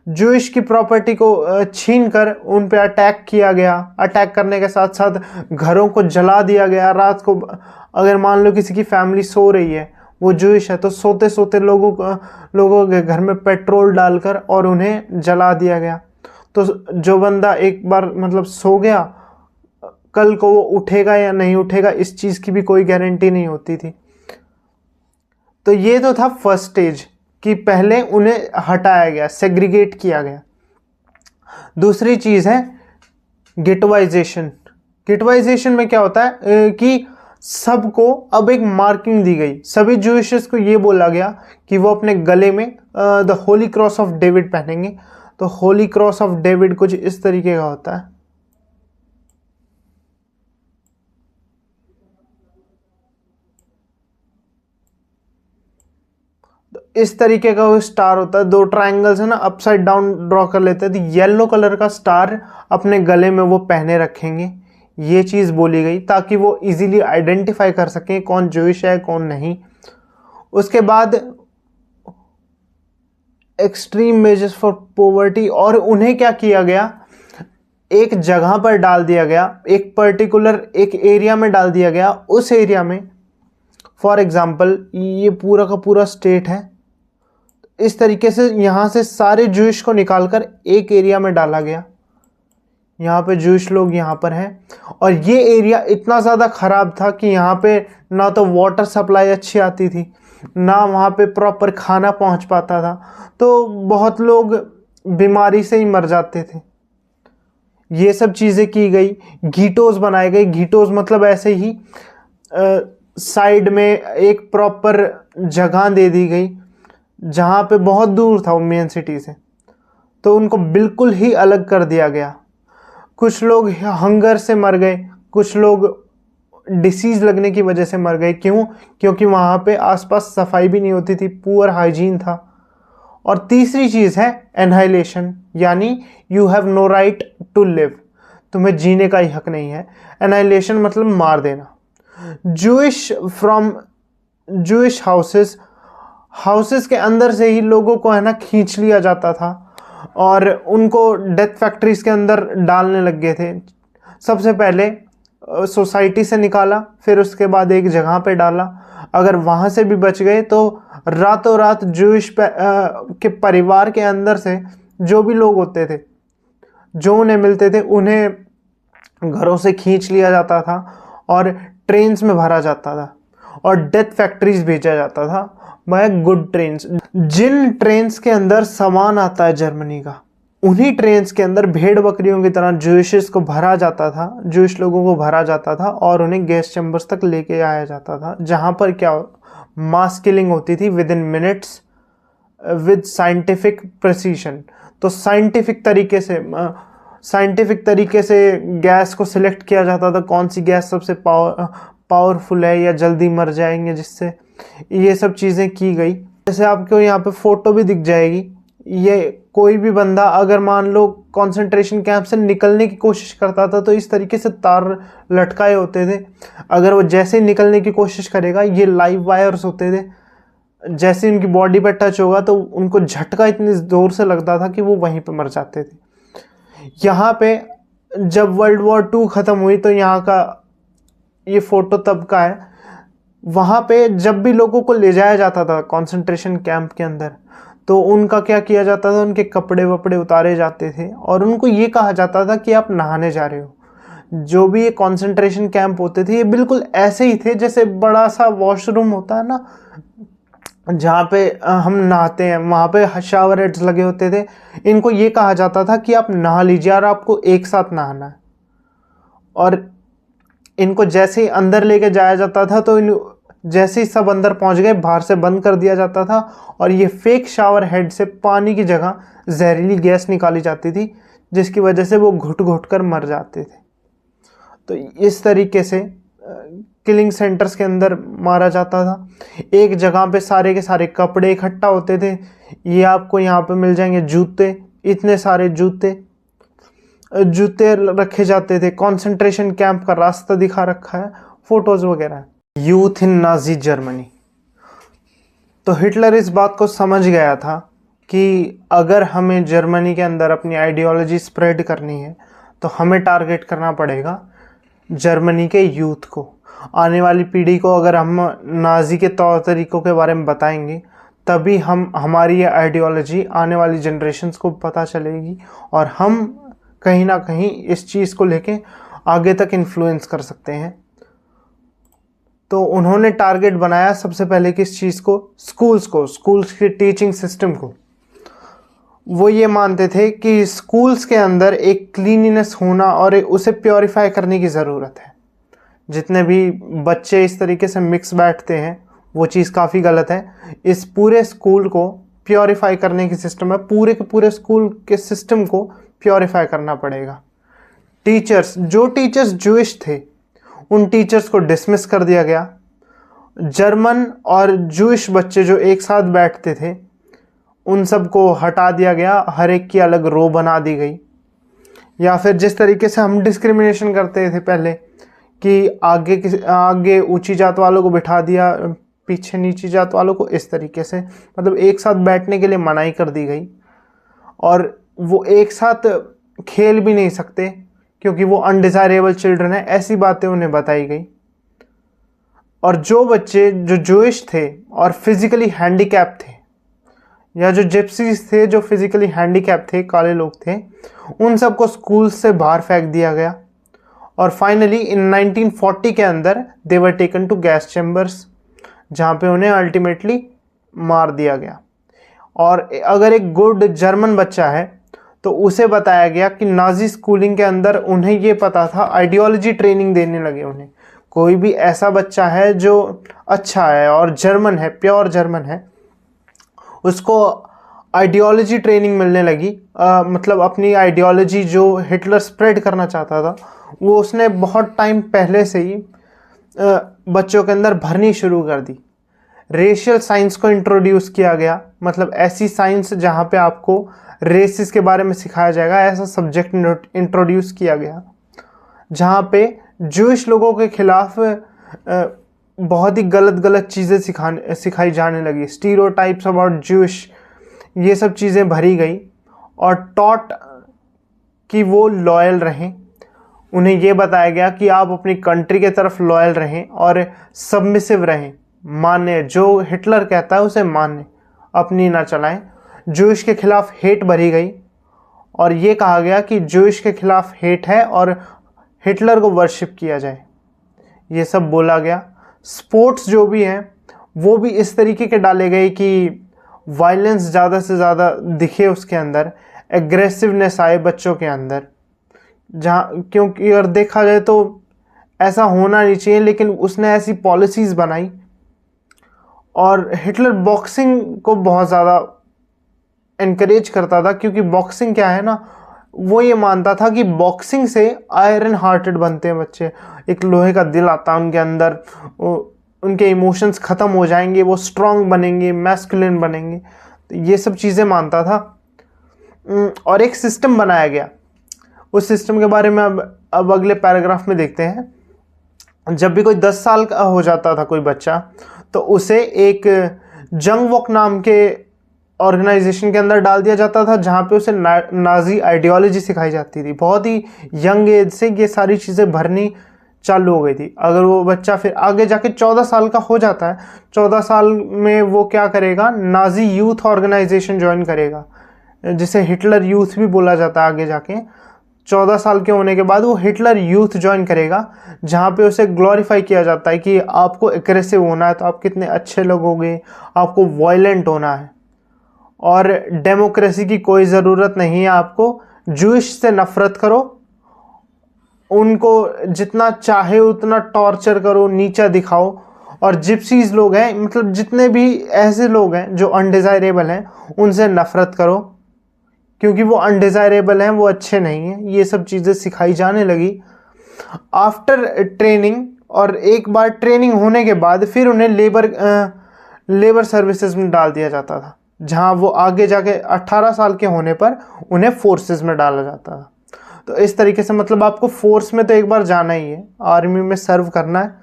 जूइश की प्रॉपर्टी को छीन कर उन पे अटैक किया गया। अटैक करने के साथ साथ घरों को जला दिया गया। रात को अगर मान लो किसी की फैमिली सो रही है, वो जूइश है, तो सोते सोते लोगों के घर में पेट्रोल डालकर और उन्हें जला दिया गया। तो जो बंदा एक बार मतलब सो गया, कल को वो उठेगा या नहीं उठेगा इस चीज़ की भी कोई गारंटी नहीं होती थी। तो ये तो था फर्स्ट स्टेज कि पहले उन्हें हटाया गया, सेग्रीगेट किया गया। दूसरी चीज़ है गेटवाइजेशन। गेटवाइजेशन में क्या होता है कि सबको अब एक मार्किंग दी गई। सभी जूइशेस को ये बोला गया कि वो अपने गले में the Holi cross of David पहनेंगे। तो होली क्रॉस ऑफ डेविड कुछ इस तरीके का होता है। इस तरीके का वो स्टार होता है, 2 ट्रायंगल्स है ना, अपसाइड डाउन ड्रॉ कर लेते हैं, तो येलो कलर का स्टार अपने गले में वो पहने रखेंगे। ये चीज़ बोली गई ताकि वो इजीली आइडेंटिफाई कर सकें कौन जूइश है कौन नहीं। उसके बाद एक्सट्रीम मेजर्स फॉर पॉवर्टी, और उन्हें क्या किया गया, एक जगह पर डाल दिया गया, एक पर्टिकुलर एक एरिया में डाल दिया गया। उस एरिया में फॉर एग्जांपल ये पूरा का पूरा स्टेट है, इस तरीके से यहाँ से सारे जूइश को निकालकर एक एरिया में डाला गया। यहाँ पे जूइश लोग यहाँ पर हैं, और ये एरिया इतना ज़्यादा ख़राब था कि यहाँ पे ना तो वाटर सप्लाई अच्छी आती थी, ना वहाँ पे प्रॉपर खाना पहुँच पाता था, तो बहुत लोग बीमारी से ही मर जाते थे। ये सब चीज़ें की गई। घीटोज़ बनाए गए। घीटोज़ मतलब ऐसे ही साइड में एक प्रॉपर जगह दे दी गई जहाँ पे बहुत दूर था वो मेन सिटी से, तो उनको बिल्कुल ही अलग कर दिया गया। कुछ लोग हंगर से मर गए, कुछ लोग डिसीज़ लगने की वजह से मर गए। क्यों? क्योंकि वहाँ पे आसपास सफाई भी नहीं होती थी, पुअर हाइजीन था। और तीसरी चीज़ है एनहाइलेशन, यानी you have no right to live, तुम्हें जीने का ही हक नहीं है। एनहाइलेशन मतलब मार देना। जूइश हाउसेस के अंदर से ही लोगों को है ना खींच लिया जाता था और उनको डेथ फैक्ट्रीज के अंदर डालने लग गए थे। सबसे पहले सोसाइटी से निकाला, फिर उसके बाद एक जगह पे डाला। अगर वहाँ से भी बच गए तो रातों रात जूइश के परिवार के अंदर से जो भी लोग होते थे, जो उन्हें मिलते थे, उन्हें घरों से खींच लिया जाता था और ट्रेन्स में भरा जाता था और डेथ फैक्ट्रीज भेजा जाता था बाय गुड ट्रेन्स। जिन ट्रेन्स के अंदर सामान आता है जर्मनी का, उन्हीं ट्रेन्स के अंदर भेड़ बकरियों की तरह जूइशेस को भरा जाता था, जूइश लोगों को भरा जाता था और उन्हें गैस चैम्बर्स तक लेके आया जाता था, जहाँ पर क्या मास किलिंग होती थी with in minutes with scientific precision. तो साइंटिफिक तरीके से गैस को सिलेक्ट किया जाता था, कौन सी गैस सबसे पावरफुल है या जल्दी मर जाएंगे जिससे। ये सब चीज़ें की गई। जैसे आपको यहाँ पे फोटो भी दिख जाएगी। ये कोई भी बंदा अगर मान लो कंसंट्रेशन कैंप से निकलने की कोशिश करता था तो इस तरीके से तार लटकाए होते थे। अगर वो जैसे ही निकलने की कोशिश करेगा, ये लाइव वायर्स होते थे, जैसे उनकी बॉडी पर टच होगा तो उनको झटका इतनी ज़ोर से लगता था कि वो वहीं पे मर जाते थे। यहाँ पे जब वर्ल्ड वॉर 2 ख़त्म हुई तो यहाँ का ये फ़ोटो तब का है। वहाँ पे जब भी लोगों को ले जाया जाता था कंसंट्रेशन कैंप के अंदर, तो उनका क्या किया जाता था, उनके कपड़े वपड़े उतारे जाते थे और उनको ये कहा जाता था कि आप नहाने जा रहे हो। जो भी ये कंसंट्रेशन कैंप होते थे ये बिल्कुल ऐसे ही थे जैसे बड़ा सा वॉशरूम होता है ना, जहाँ पे हम नहाते हैं, वहाँ पे शावर हेड्स लगे होते थे। इनको ये कहा जाता था कि आप नहा लीजिए और आपको एक साथ नहाना है। और इनको जैसे ही अंदर लेके जाया जाता था तो जैसे ही सब अंदर पहुंच गए, बाहर से बंद कर दिया जाता था और ये फेक शावर हेड से पानी की जगह जहरीली गैस निकाली जाती थी, जिसकी वजह से वो घुट घुट कर मर जाते थे। तो इस तरीके से किलिंग सेंटर्स के अंदर मारा जाता था। एक जगह पे सारे के सारे कपड़े इकट्ठा होते थे। ये आपको यहाँ पे मिल जाएंगे जूते, इतने सारे जूते रखे जाते थे। कंसंट्रेशन कैंप का रास्ता दिखा रखा है, फोटोज वगैरह। Youth in Nazi Germany. तो हिटलर इस बात को समझ गया था कि अगर हमें जर्मनी के अंदर अपनी आइडियोलॉजी स्प्रेड करनी है तो हमें टारगेट करना पड़ेगा जर्मनी के यूथ को। आने वाली पीढ़ी को अगर हम नाजी के तौर तरीक़ों के बारे में बताएंगे तभी हमारी ये आइडियोलॉजी आने वाली जनरेशन्स को पता चलेगी और हम कहीं ना कहीं इस चीज़ को लेके आगे तक इन्फ्लुएंस कर सकते हैं। तो उन्होंने टारगेट बनाया सबसे पहले किस चीज़ को, स्कूल्स के टीचिंग सिस्टम को। वो ये मानते थे कि स्कूल्स के अंदर एक क्लीनिनेस होना और उसे प्योरीफाई करने की ज़रूरत है। जितने भी बच्चे इस तरीके से मिक्स बैठते हैं वो चीज़ काफ़ी गलत है। इस पूरे स्कूल को प्योरीफाई करने की सिस्टम है, पूरे के पूरे स्कूल के सिस्टम को प्योरीफाई करना पड़ेगा। जो टीचर्स जूइश थे उन टीचर्स को डिसमिस कर दिया गया। जर्मन और जूइश बच्चे जो एक साथ बैठते थे उन सबको हटा दिया गया, हर एक की अलग रो बना दी गई। या फिर जिस तरीके से हम डिस्क्रिमिनेशन करते थे पहले कि आगे ऊंची जात वालों को बिठा दिया, पीछे नीची जात वालों को, इस तरीके से मतलब एक साथ बैठने के लिए मनाही कर दी गई। और वो एक साथ खेल भी नहीं सकते क्योंकि वो अनडिज़ायरेबल चिल्ड्रन है, ऐसी बातें उन्हें बताई गई। और जो बच्चे जो जूइश थे और फिजिकली हैंडीकैप थे, या जो जिप्सीज थे जो फिजिकली हैंडीकैप थे, काले लोग थे, उन सबको स्कूल से बाहर फेंक दिया गया। और फाइनली इन 1940 के अंदर they were taken to gas chambers, जहाँ पे उन्हें अल्टीमेटली मार दिया गया। और अगर एक गुड जर्मन बच्चा है तो उसे बताया गया कि नाजी स्कूलिंग के अंदर उन्हें ये पता था, आइडियोलॉजी ट्रेनिंग देने लगे उन्हें। कोई भी ऐसा बच्चा है जो अच्छा है और जर्मन है, प्योर जर्मन है, उसको आइडियोलॉजी ट्रेनिंग मिलने लगी। मतलब अपनी आइडियोलॉजी जो हिटलर स्प्रेड करना चाहता था वो उसने बहुत टाइम पहले से ही बच्चों के अंदर भरनी शुरू कर दी। रेशियल साइंस को इंट्रोड्यूस किया गया, मतलब ऐसी साइंस जहाँ पे आपको रेसिस के बारे में सिखाया जाएगा, ऐसा सब्जेक्ट इंट्रोड्यूस किया गया जहाँ पे जूइश लोगों के खिलाफ बहुत ही गलत चीज़ें सिखाई जाने लगी। स्टीरियोटाइप्स अबाउट जूइश, ये सब चीज़ें भरी गई और टॉट कि वो लॉयल रहें। उन्हें ये बताया गया कि आप अपनी कंट्री के तरफ लॉयल रहें और सबमिसिव रहें, माने जो हिटलर कहता है उसे माने, अपनी ना चलाएं। जूइश के खिलाफ हेट भरी गई और ये कहा गया कि जूइश के खिलाफ हेट है और हिटलर को वर्शिप किया जाए, ये सब बोला गया। स्पोर्ट्स जो भी हैं वो भी इस तरीके के डाले गए कि वायलेंस ज़्यादा से ज़्यादा दिखे उसके अंदर, एग्रेसिवनेस आए बच्चों के अंदर, जहाँ क्योंकि अगर देखा जाए तो ऐसा होना नहीं चाहिए, लेकिन उसने ऐसी पॉलिसीज़ बनाई। और हिटलर बॉक्सिंग को बहुत ज़्यादा इनकरेज करता था क्योंकि बॉक्सिंग क्या है ना, वो ये मानता था कि बॉक्सिंग से आयरन हार्टेड बनते हैं बच्चे, एक लोहे का दिल आता है उनके अंदर, उनके इमोशंस ख़त्म हो जाएंगे, वो स्ट्रांग बनेंगे, मैस्कुलिन बनेंगे, तो ये सब चीज़ें मानता था। और एक सिस्टम बनाया गया, उस सिस्टम के बारे में अब अगले पैराग्राफ में देखते हैं। जब भी कोई 10 साल का हो जाता था कोई बच्चा तो उसे एक जंग वॉक नाम के ऑर्गेनाइजेशन के अंदर डाल दिया जाता था जहाँ पे उसे नाजी आइडियोलॉजी सिखाई जाती थी। बहुत ही यंग एज से ये सारी चीज़ें भरनी चालू हो गई थी। अगर वो बच्चा फिर आगे जाके 14 साल का हो जाता है, 14 साल में वो क्या करेगा, नाजी यूथ ऑर्गेनाइजेशन ज्वाइन करेगा, जिसे हिटलर यूथ भी बोला जाता है। आगे जाके 14 साल के होने के बाद वो हिटलर यूथ ज्वाइन करेगा, जहाँ पे उसे ग्लोरीफाई किया जाता है कि आपको एग्रेसिव होना है तो आप कितने अच्छे लोग होंगे, आपको वायलेंट होना है और डेमोक्रेसी की कोई ज़रूरत नहीं है आपको, जूइश से नफ़रत करो, उनको जितना चाहे उतना टॉर्चर करो, नीचा दिखाओ। और जिप्सीज लोग हैं, मतलब जितने भी ऐसे लोग हैं जो अनडिज़ायरेबल हैं, उनसे नफ़रत करो क्योंकि वो अनडिज़ायरेबल हैं, वो अच्छे नहीं हैं। ये सब चीज़ें सिखाई जाने लगी आफ्टर ट्रेनिंग। और एक बार ट्रेनिंग होने के बाद फिर उन्हें लेबर सर्विसेज में डाल दिया जाता था, जहाँ वो आगे जाके 18 साल के होने पर उन्हें फोर्सेस में डाला जाता था। तो इस तरीके से मतलब आपको फोर्स में तो एक बार जाना ही है, आर्मी में सर्व करना है,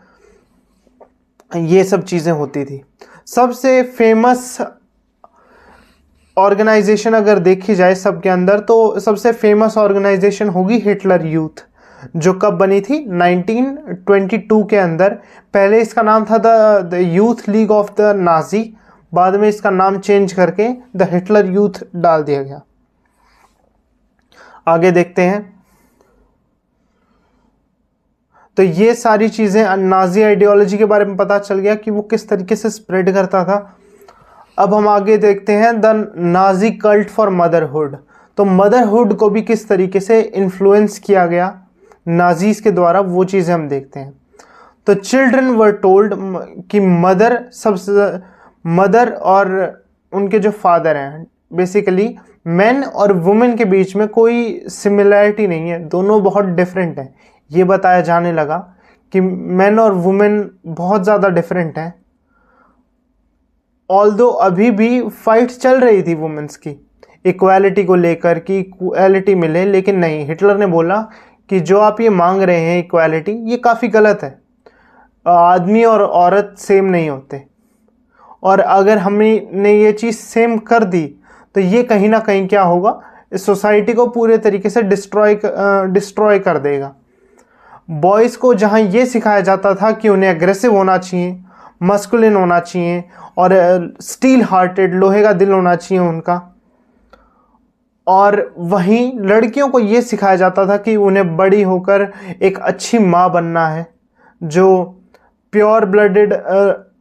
ये सब चीज़ें होती थी। सबसे फेमस ऑर्गेनाइजेशन अगर देखी जाए सबके अंदर, तो सबसे फेमस ऑर्गेनाइजेशन होगी हिटलर यूथ, जो कब बनी थी 1922 के अंदर। पहले इसका नाम था the youth league of the Nazi, बाद में इसका नाम चेंज करके द हिटलर यूथ डाल दिया गया। आगे देखते हैं। तो ये सारी चीज़ें नाजी आइडियोलॉजी के बारे में पता चल गया कि वो किस तरीके से स्प्रेड करता था। अब हम आगे देखते हैं the Nazi cult for motherhood. तो मदरहुड को भी किस तरीके से इन्फ्लुएंस किया गया नाजीज के द्वारा, वो चीज़ें हम देखते हैं। तो चिल्ड्रन वर टोल्ड कि मदर और उनके जो फादर हैं, बेसिकली मैन और वुमेन के बीच में कोई सिमिलैरिटी नहीं है, दोनों बहुत डिफरेंट हैं। ये बताया जाने लगा कि मैन और वुमेन बहुत ज़्यादा डिफरेंट हैं, ऑल्दो अभी भी फाइट चल रही थी वुमेन्स की इक्वालिटी को लेकर कि इक्वालिटी मिले, लेकिन नहीं, हिटलर ने बोला कि जो आप ये मांग रहे हैं इक्वालिटी, ये काफ़ी गलत है। आदमी और औरत सेम नहीं होते, और अगर हमने ये चीज़ सेम कर दी तो ये कहीं ना कहीं क्या होगा, इस सोसाइटी को पूरे तरीके से डिस्ट्रॉय कर देगा। बॉयज़ को जहाँ ये सिखाया जाता था कि उन्हें एग्रेसिव होना चाहिए, मस्कुलिन होना चाहिए और स्टील हार्टेड, लोहे का दिल होना चाहिए उनका, और वहीं लड़कियों को ये सिखाया जाता था कि उन्हें बड़ी होकर एक अच्छी माँ बनना है जो प्योर ब्लडेड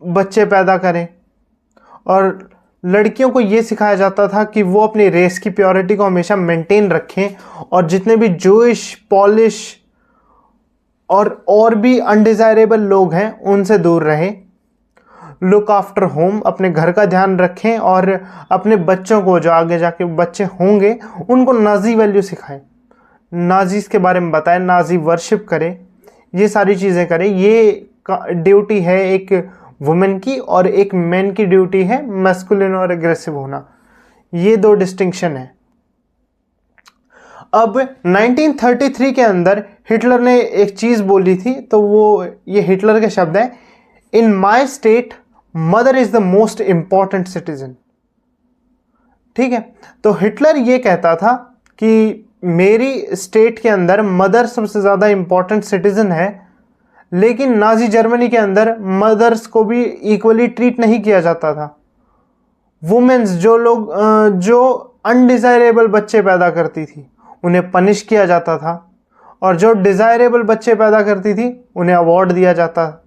बच्चे पैदा करें, और लड़कियों को ये सिखाया जाता था कि वो अपनी रेस की प्योरिटी को हमेशा मेंटेन रखें और जितने भी जूइश, पॉलिश और भी अनडिज़ायरेबल लोग हैं उनसे दूर रहें। लुक आफ्टर होम, अपने घर का ध्यान रखें और अपने बच्चों को, जो आगे जाके बच्चे होंगे, उनको नाजी वैल्यू सिखाएं, नाजीज़ के बारे में बताएं, नाजी वर्शिप करें, ये सारी चीज़ें करें। ये ड्यूटी है एक वुमेन की, और एक मैन की ड्यूटी है मैस्कुलिन और एग्रेसिव होना। ये दो डिस्टिंक्शन है। अब 1933 के अंदर हिटलर ने एक चीज़ बोली थी, तो वो ये हिटलर के शब्द हैं, in my state mother is the most important citizen. ठीक है, तो हिटलर ये कहता था कि मेरी स्टेट के अंदर मदर सबसे ज़्यादा इंपॉर्टेंट सिटीजन है, लेकिन नाजी जर्मनी के अंदर मदर्स को भी इक्वली ट्रीट नहीं किया जाता था। वुमेन्स, जो अनडिज़ायरेबल बच्चे पैदा करती थी उन्हें पनिश किया जाता था, और जो डिज़ायरेबल बच्चे पैदा करती थी उन्हें अवार्ड दिया जाता,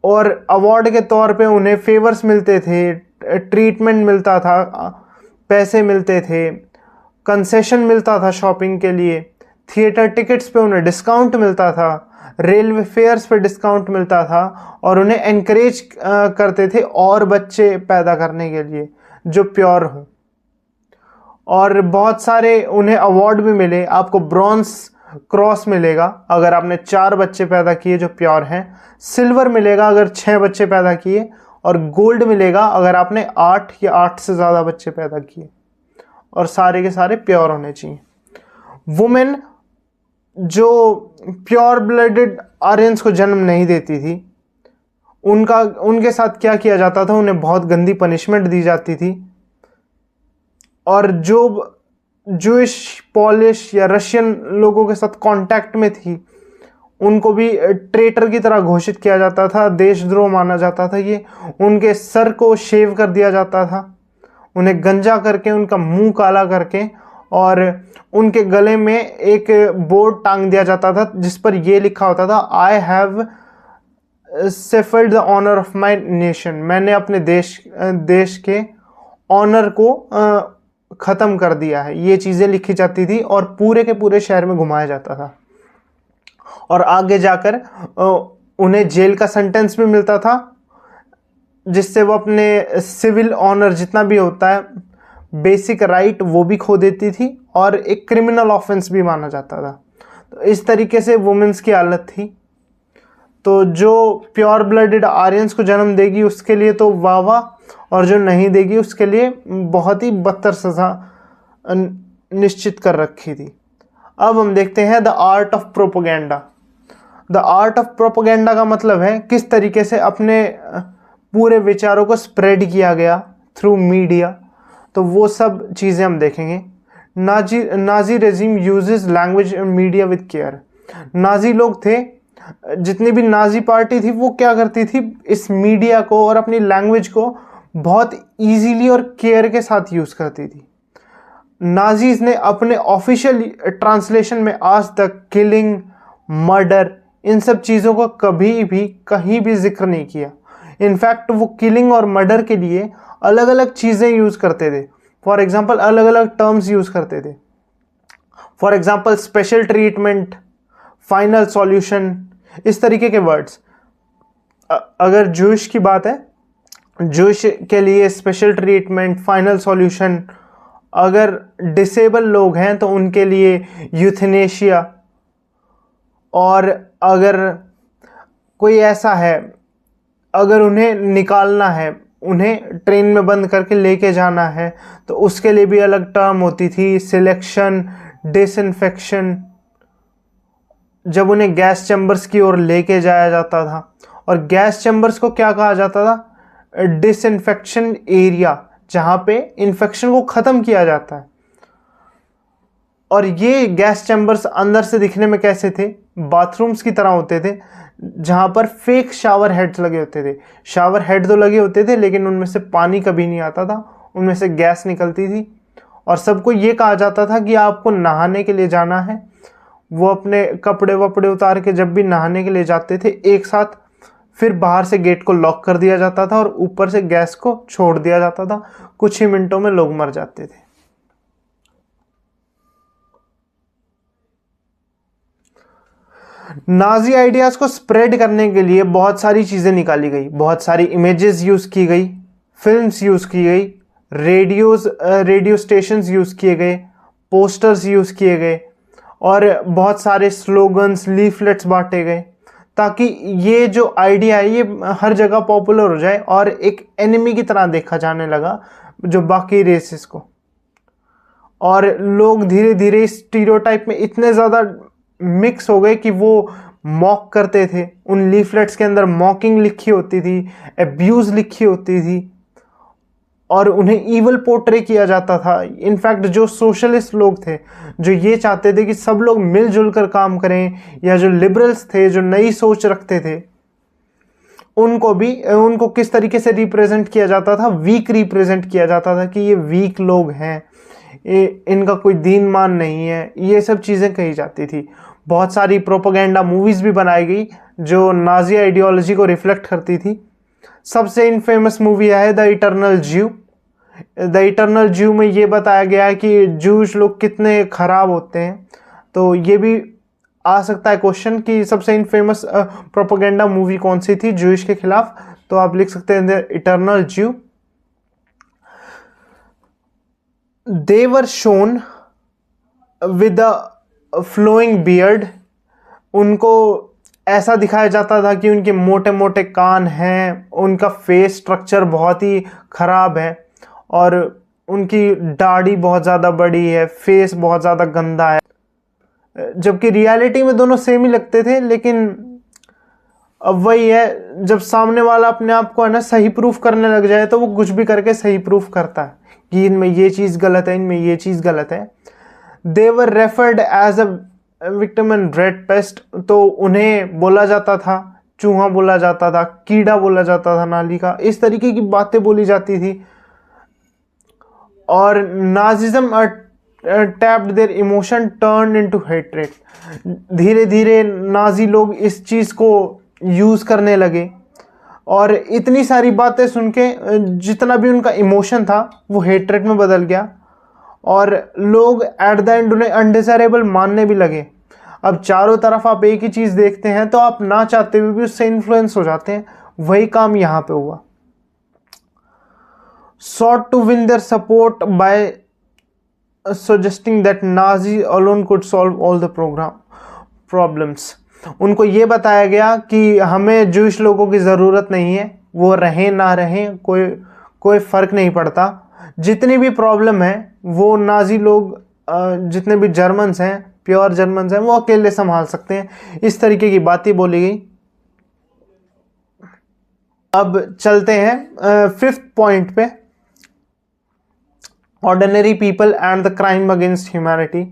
और अवार्ड के तौर पे उन्हें फेवर्स मिलते थे, ट्रीटमेंट मिलता था, पैसे मिलते थे, कंसेशन मिलता था शॉपिंग के लिए, थिएटर टिकट्स पे उन्हें डिस्काउंट मिलता था, रेलवे फेयर्स पे डिस्काउंट मिलता था, और उन्हें एनकरेज करते थे और बच्चे पैदा करने के लिए जो प्योर हों। और बहुत सारे उन्हें अवार्ड भी मिले। आपको ब्रॉन्ज क्रॉस मिलेगा अगर आपने 4 बच्चे पैदा किए जो प्योर हैं, सिल्वर मिलेगा अगर 6 बच्चे पैदा किए, और गोल्ड मिलेगा अगर आपने 8 या 8 से ज़्यादा बच्चे पैदा किए, और सारे के सारे प्योर होने चाहिए। वुमेन जो प्योर ब्लडेड आर्यंस को जन्म नहीं देती थी, उनके साथ क्या किया जाता था, उन्हें बहुत गंदी पनिशमेंट दी जाती थी, और जो जूइश, पॉलिश या रशियन लोगों के साथ कांटेक्ट में थी उनको भी ट्रेटर की तरह घोषित किया जाता था, देशद्रोह माना जाता था। ये उनके सर को शेव कर दिया जाता था, उन्हें गंजा करके, उनका मुंह काला करके, और उनके गले में एक बोर्ड टांग दिया जाता था जिस पर यह लिखा होता था, I have served the honour of my nation. मैंने अपने देश के ऑनर को ख़त्म कर दिया है। ये चीज़ें लिखी जाती थी और पूरे के पूरे शहर में घुमाया जाता था, और आगे जाकर उन्हें जेल का सेंटेंस भी मिलता था, जिससे वो अपने सिविल ऑनर जितना भी होता है, बेसिक राइट, वो भी खो देती थी, और एक क्रिमिनल ऑफेंस भी माना जाता था। तो इस तरीके से वुमेन्स की हालत थी। तो जो प्योर ब्लडेड आर्यंस को जन्म देगी उसके लिए तो वाह वाह, और जो नहीं देगी उसके लिए बहुत ही बदतर सज़ा निश्चित कर रखी थी। अब हम देखते हैं the art of propaganda. The art of propaganda का मतलब है किस तरीके से अपने पूरे विचारों को स्प्रेड किया गया थ्रू मीडिया। तो वो सब चीज़ें हम देखेंगे। Nazi regime uses language and media with care. Nazi लोग थे, जितनी भी नाजी पार्टी थी वो क्या करती थी, इस मीडिया को और अपनी लैंग्वेज को बहुत इजीली और केयर के साथ यूज़ करती थी। नाजीज ने अपने ऑफिशियल ट्रांसलेशन में आज तक किलिंग, मर्डर, इन सब चीज़ों का कभी भी कहीं भी जिक्र नहीं किया। इनफैक्ट वो किलिंग और मर्डर के लिए अलग अलग चीज़ें यूज़ करते थे। फॉर एग्जांपल अलग अलग टर्म्स यूज़ करते थे। For example special treatment, final solution, इस तरीके के वर्ड्स। अगर जूश की बात है, जूश के लिए स्पेशल ट्रीटमेंट, फाइनल सॉल्यूशन। अगर डिसेबल लोग हैं तो उनके लिए यूथनेशिया, और अगर कोई ऐसा है, अगर उन्हें निकालना है, उन्हें ट्रेन में बंद करके लेके जाना है तो उसके लिए भी अलग टर्म होती थी, सिलेक्शन, डिसइंफेक्शन। जब उन्हें गैस चैम्बर्स की ओर लेके जाया जाता था, और गैस चैम्बर्स को क्या कहा जाता था? डिसइंफेक्शन एरिया, जहां पे इन्फेक्शन को ख़त्म किया जाता है। और ये गैस चैम्बर्स अंदर से दिखने में कैसे थे? बाथरूम्स की तरह होते थे, जहां पर फेक शावर हेड्स लगे होते थे। शावर हेड तो लगे होते थे लेकिन उनमें से पानी कभी नहीं आता था, उनमें से गैस निकलती थी। और सबको ये कहा जाता था कि आपको नहाने के लिए जाना है। वो अपने कपड़े वपड़े उतार के जब भी नहाने के लिए जाते थे एक साथ, फिर बाहर से गेट को लॉक कर दिया जाता था और ऊपर से गैस को छोड़ दिया जाता था। कुछ ही मिनटों में लोग मर जाते थे। नाजी आइडियाज को स्प्रेड करने के लिए बहुत सारी चीजें निकाली गई, बहुत सारी इमेजेस यूज की गई, फिल्म्स यूज की गई, रेडियो स्टेशंस यूज किए गए, पोस्टर्स यूज किए गए, और बहुत सारे स्लोगन्स, लीफलेट्स बांटे गए, ताकि ये जो आइडिया है ये हर जगह पॉपुलर हो जाए और एक एनिमी की तरह देखा जाने लगा जो बाकी रेसेस को। और लोग धीरे धीरे इस स्टीरियोटाइप में इतने ज़्यादा मिक्स हो गए कि वो मॉक करते थे। उन लीफलेट्स के अंदर मॉकिंग लिखी होती थी, एब्यूज़ लिखी होती थी, और उन्हें ईवल पोर्ट्रे किया जाता था। इनफैक्ट जो सोशलिस्ट लोग थे, जो ये चाहते थे कि सब लोग मिलजुल कर काम करें, या जो लिबरल्स थे, जो नई सोच रखते थे, उनको किस तरीके से रिप्रेजेंट किया जाता था? वीक रिप्रेजेंट किया जाता था कि ये वीक लोग हैं, इनका कोई दीन मान नहीं है, ये सब चीज़ें कही जाती थी। बहुत सारी प्रोपेगेंडा मूवीज़ भी बनाई गई जो नाजी आइडियोलॉजी को रिफ्लेक्ट करती थी। सबसे इनफेमस मूवी है द इटर्नल ज्यू। द इटर्नल ज्यू में ये बताया गया है कि जूश लोग कितने खराब होते हैं। तो ये भी आ सकता है क्वेश्चन कि सबसे इनफेमस प्रोपेगेंडा मूवी कौन सी थी जूश के खिलाफ, तो आप लिख सकते हैं द इटर्नल ज्यू। They were shown with a flowing beard। उनको ऐसा दिखाया जाता था कि उनके मोटे मोटे कान हैं, उनका फेस स्ट्रक्चर बहुत ही ख़राब है, और उनकी दाढ़ी बहुत ज़्यादा बड़ी है, फेस बहुत ज़्यादा गंदा है। जबकि रियलिटी में दोनों सेम ही लगते थे, लेकिन अब वही है, जब सामने वाला अपने आप को है ना सही प्रूफ करने लग जाए तो वो कुछ भी करके सही प्रूफ करता है कि इनमें ये चीज़ गलत है, इनमें ये चीज़ गलत है। They were referred as a victim in red paste. तो उन्हें बोला जाता था चूहा, बोला जाता था कीड़ा, बोला जाता था नाली का, इस तरीके की बातें बोली जाती थी। और Nazism tapped there emotion turn into hatred. धीरे धीरे नाजी लोग इस चीज़ को यूज़ करने लगे, और इतनी सारी बातें सुन के जितना भी उनका इमोशन था वो हेट्रेड में बदल गया, और लोग एट द एंड उन्हें अनडिजायरेबल मानने भी लगे। अब चारों तरफ आप एक ही चीज़ देखते हैं तो आप ना चाहते हुए भी उससे इन्फ्लुएंस हो जाते हैं। वही काम यहाँ पे हुआ। sought to win their support by suggesting that Nazi alone could solve all the problems। उनको ये बताया गया कि हमें जूश लोगों की ज़रूरत नहीं है, वो रहें ना रहें कोई फ़र्क नहीं पड़ता। जितनी भी प्रॉब्लम है वो नाजी लोग, जितने भी जर्मन्स हैं, प्योर जर्मन्स हैं, वो अकेले संभाल सकते हैं। इस तरीके की बातें बोली गई। अब चलते हैं फिफ्थ पॉइंट पे, ordinary people and the crime against humanity.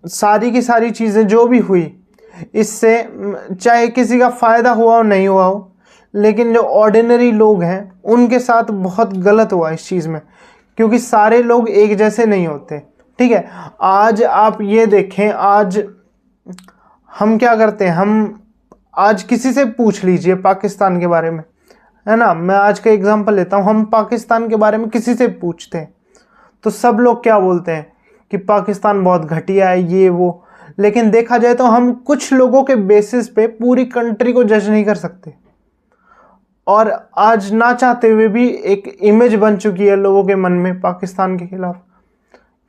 सारी की सारी चीज़ें जो भी हुई, इससे चाहे किसी का फ़ायदा हुआ हो नहीं हुआ हो, लेकिन जो ऑर्डिनरी लोग हैं उनके साथ बहुत गलत हुआ इस चीज़ में, क्योंकि सारे लोग एक जैसे नहीं होते। ठीक है, आज आप ये देखें, आज हम क्या करते हैं, हम आज किसी से पूछ लीजिए पाकिस्तान के बारे में, है ना, मैं आज का एग्जांपल लेता हूँ, हम पाकिस्तान के बारे में किसी से पूछते हैं तो सब लोग क्या बोलते हैं कि पाकिस्तान बहुत घटिया है, ये वो। लेकिन देखा जाए तो हम कुछ लोगों के बेसिस पे पूरी कंट्री को जज नहीं कर सकते, और आज ना चाहते हुए भी एक इमेज बन चुकी है लोगों के मन में पाकिस्तान के खिलाफ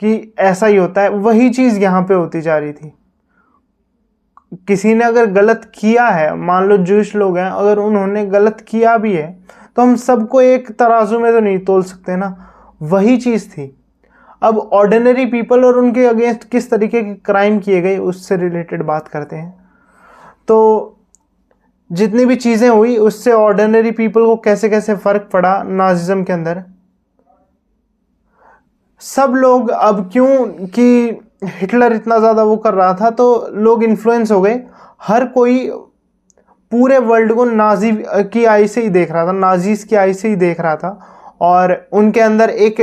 कि ऐसा ही होता है। वही चीज़ यहाँ पे होती जा रही थी। किसी ने अगर गलत किया है, मान लो जूश लोग हैं, अगर उन्होंने गलत किया भी है तो हम सबको एक तराजू में तो नहीं तोल सकते ना, वही चीज़ थी। अब ऑर्डिनरी पीपल और उनके अगेंस्ट किस तरीके के क्राइम किए गए उससे रिलेटेड बात करते हैं। तो जितनी भी चीज़ें हुई उससे ऑर्डिनरी पीपल को कैसे कैसे फ़र्क पड़ा नाजिज्म के अंदर। सब लोग अब क्यों कि हिटलर इतना ज़्यादा वो कर रहा था तो लोग इन्फ्लुएंस हो गए। हर कोई पूरे वर्ल्ड को नाजी की आई से ही देख रहा था, नाजीज की आई से ही देख रहा था, और उनके अंदर एक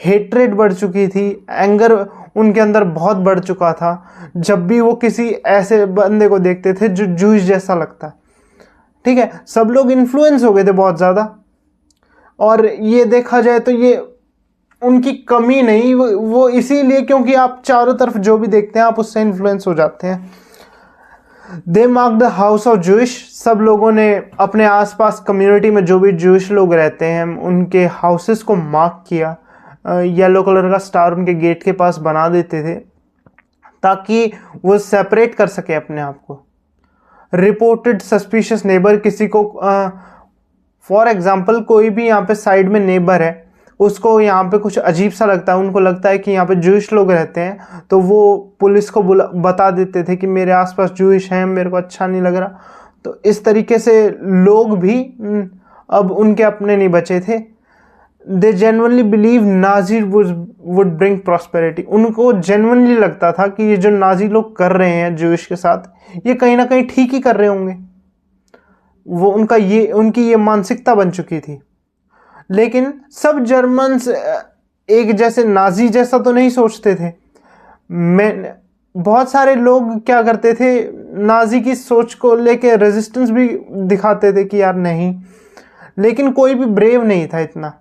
हेट्रेड बढ़ चुकी थी, एंगर उनके अंदर बहुत बढ़ चुका था जब भी वो किसी ऐसे बंदे को देखते थे जो जूस जैसा लगता है। ठीक है, सब लोग इन्फ्लुएंस हो गए थे बहुत ज़्यादा। और ये देखा जाए तो ये उनकी कमी नहीं, वो इसीलिए क्योंकि आप चारों तरफ जो भी देखते हैं आप उससे इन्फ्लुएंस हो जाते हैं। They mark the house of Jews. सब लोगों ने अपने आसपास कम्युनिटी में जो भी जूश लोग रहते हैं उनके हाउसेस को मार्क किया, येलो कलर का स्टार उनके गेट के पास बना देते थे ताकि वो सेपरेट कर सके अपने आप को। रिपोर्टेड सस्पिशियस नेबर, किसी को फॉर एग्जांपल कोई भी यहाँ पे साइड में नेबर है, उसको यहाँ पे कुछ अजीब सा लगता है, उनको लगता है कि यहाँ पे जूइश लोग रहते हैं, तो वो पुलिस को बता देते थे कि मेरे आसपास जूइश हैं, मेरे को अच्छा नहीं लग रहा। तो इस तरीके से लोग भी अब उनके अपने नहीं बचे थे। They genuinely believe Nazi would bring prosperity. उनको जेन्युइनली लगता था कि ये जो नाजी लोग कर रहे हैं जूइश के साथ, ये कहीं ना कहीं ठीक ही कर रहे होंगे। वो उनकी ये मानसिकता बन चुकी थी। लेकिन सब जर्मन्स एक जैसे नाजी जैसा तो नहीं सोचते थे। बहुत सारे लोग क्या करते थे, नाजी की सोच को लेके रेजिस्टेंस भी दिखाते थे कि यार नहीं, लेकिन कोई भी ब्रेव नहीं था इतना।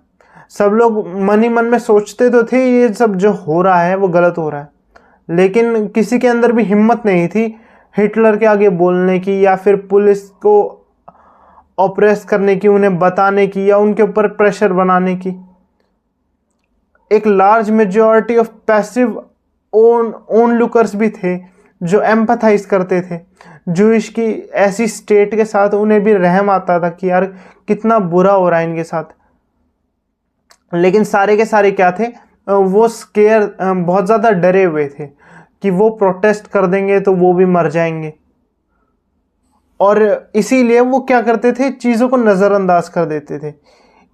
सब लोग मन ही मन में सोचते तो थे ये सब जो हो रहा है वो गलत हो रहा है, लेकिन किसी के अंदर भी हिम्मत नहीं थी हिटलर के आगे बोलने की या फिर पुलिस को ऑपरेस करने की, उन्हें बताने की या उनके ऊपर प्रेशर बनाने की। एक large majority of passive own lookers भी थे जो एम्पथाइज करते थे जूइश की ऐसी स्टेट के साथ। उन्हें भी रहम आता था कि यार कितना बुरा हो रहा है इनके साथ। लेकिन सारे के सारे क्या थे, वो स्केयर, बहुत ज़्यादा डरे हुए थे कि वो प्रोटेस्ट कर देंगे तो वो भी मर जाएंगे, और इसीलिए वो क्या करते थे, चीज़ों को नज़रअंदाज कर देते थे।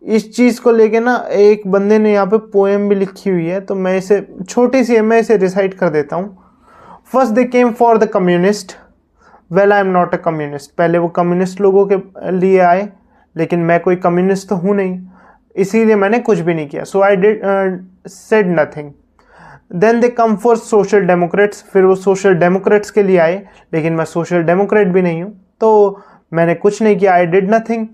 इस चीज़ को लेके ना एक बंदे ने यहाँ पे पोएम भी लिखी हुई है, तो मैं इसे छोटी सी है, मैं इसे रिसाइट कर देता हूँ। First they came for the communist, well I am not a communist. पहले वो कम्युनिस्ट लोगों के लिए आए, लेकिन मैं कोई कम्युनिस्ट तो हूँ नहीं, इसीलिए मैंने कुछ भी नहीं किया। So I did said nothing. Then they come for social democrats, फिर वो सोशल डेमोक्रेट्स के लिए आए, लेकिन मैं सोशल डेमोक्रेट भी नहीं हूँ, तो मैंने कुछ नहीं किया, I did nothing.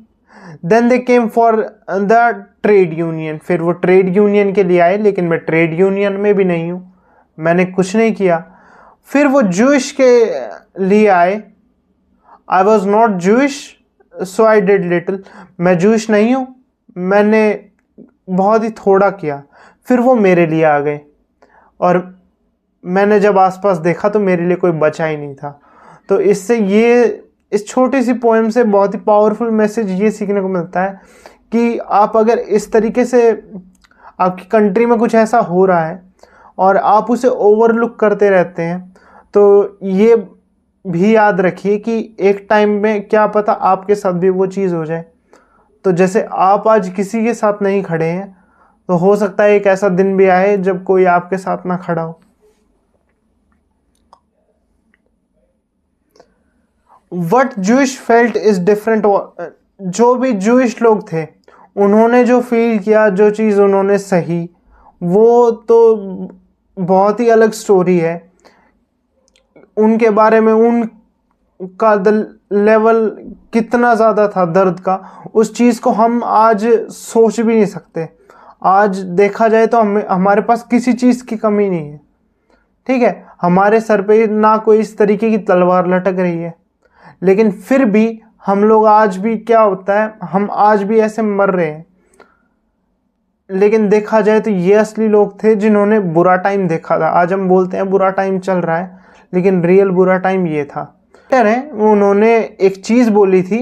Then they came for the trade union, फिर वो ट्रेड यूनियन के लिए आए, लेकिन मैं ट्रेड यूनियन में भी नहीं हूँ, मैंने कुछ नहीं किया। फिर वो जूइश के लिए आए, I was not Jewish so I did little, मैं जूइश नहीं हूँ, मैंने बहुत ही थोड़ा किया। फिर वो मेरे लिए आ गए, और मैंने जब आसपास देखा तो मेरे लिए कोई बचा ही नहीं था। तो इससे इस छोटी सी पोएम से बहुत ही पावरफुल मैसेज ये सीखने को मिलता है कि आप अगर इस तरीके से आपकी कंट्री में कुछ ऐसा हो रहा है और आप उसे ओवरलुक करते रहते हैं, तो ये भी याद रखिए कि एक टाइम में क्या पता आपके साथ भी वो चीज़ हो जाए। तो जैसे आप आज किसी के साथ नहीं खड़े हैं, तो हो सकता है एक ऐसा दिन भी आए जब कोई आपके साथ ना खड़ा हो। What Jewish felt is different. जो भी जूइश लोग थे उन्होंने जो फील किया, जो चीज़ उन्होंने सही, वो तो बहुत ही अलग स्टोरी है। उनके बारे में उनका लेवल कितना ज़्यादा था दर्द का, उस चीज़ को हम आज सोच भी नहीं सकते। आज देखा जाए तो हमारे पास किसी चीज़ की कमी नहीं है, ठीक है, हमारे सर पे ना कोई इस तरीके की तलवार लटक रही है, लेकिन फिर भी हम लोग आज भी क्या होता है, हम आज भी ऐसे मर रहे हैं। लेकिन देखा जाए तो ये असली लोग थे जिन्होंने बुरा टाइम देखा था। आज हम बोलते हैं बुरा टाइम चल रहा है, लेकिन रियल बुरा टाइम ये था। है उन्होंने एक चीज़ बोली थी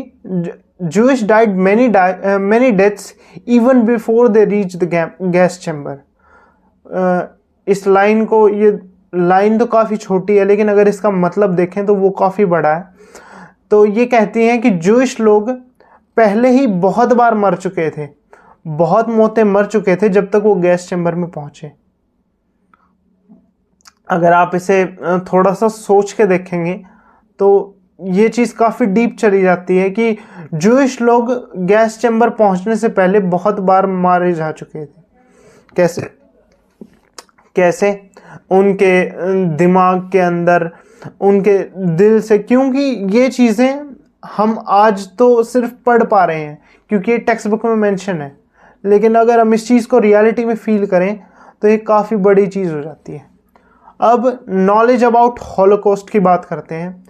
Jewish died many deaths even before they reached the gas chamber. इस लाइन को, ये लाइन तो काफ़ी छोटी है लेकिन अगर इसका मतलब देखें तो वो काफ़ी बड़ा है। तो ये कहती हैं कि जूइश लोग पहले ही बहुत बार मर चुके थे, बहुत मौतें मर चुके थे जब तक वो गैस चैम्बर में पहुंचे। अगर आप इसे थोड़ा सा सोच के देखेंगे तो ये चीज़ काफ़ी डीप चली जाती है कि जूइश लोग गैस चैम्बर पहुंचने से पहले बहुत बार मारे जा चुके थे। कैसे कैसे उनके दिमाग के अंदर, उनके दिल से, क्योंकि ये चीज़ें हम आज तो सिर्फ पढ़ पा रहे हैं क्योंकि ये टेक्स्ट बुक में मेंशन है, लेकिन अगर हम इस चीज़ को रियलिटी में फील करें तो ये काफ़ी बड़ी चीज़ हो जाती है। अब नॉलेज अबाउट हॉलोकॉस्ट की बात करते हैं।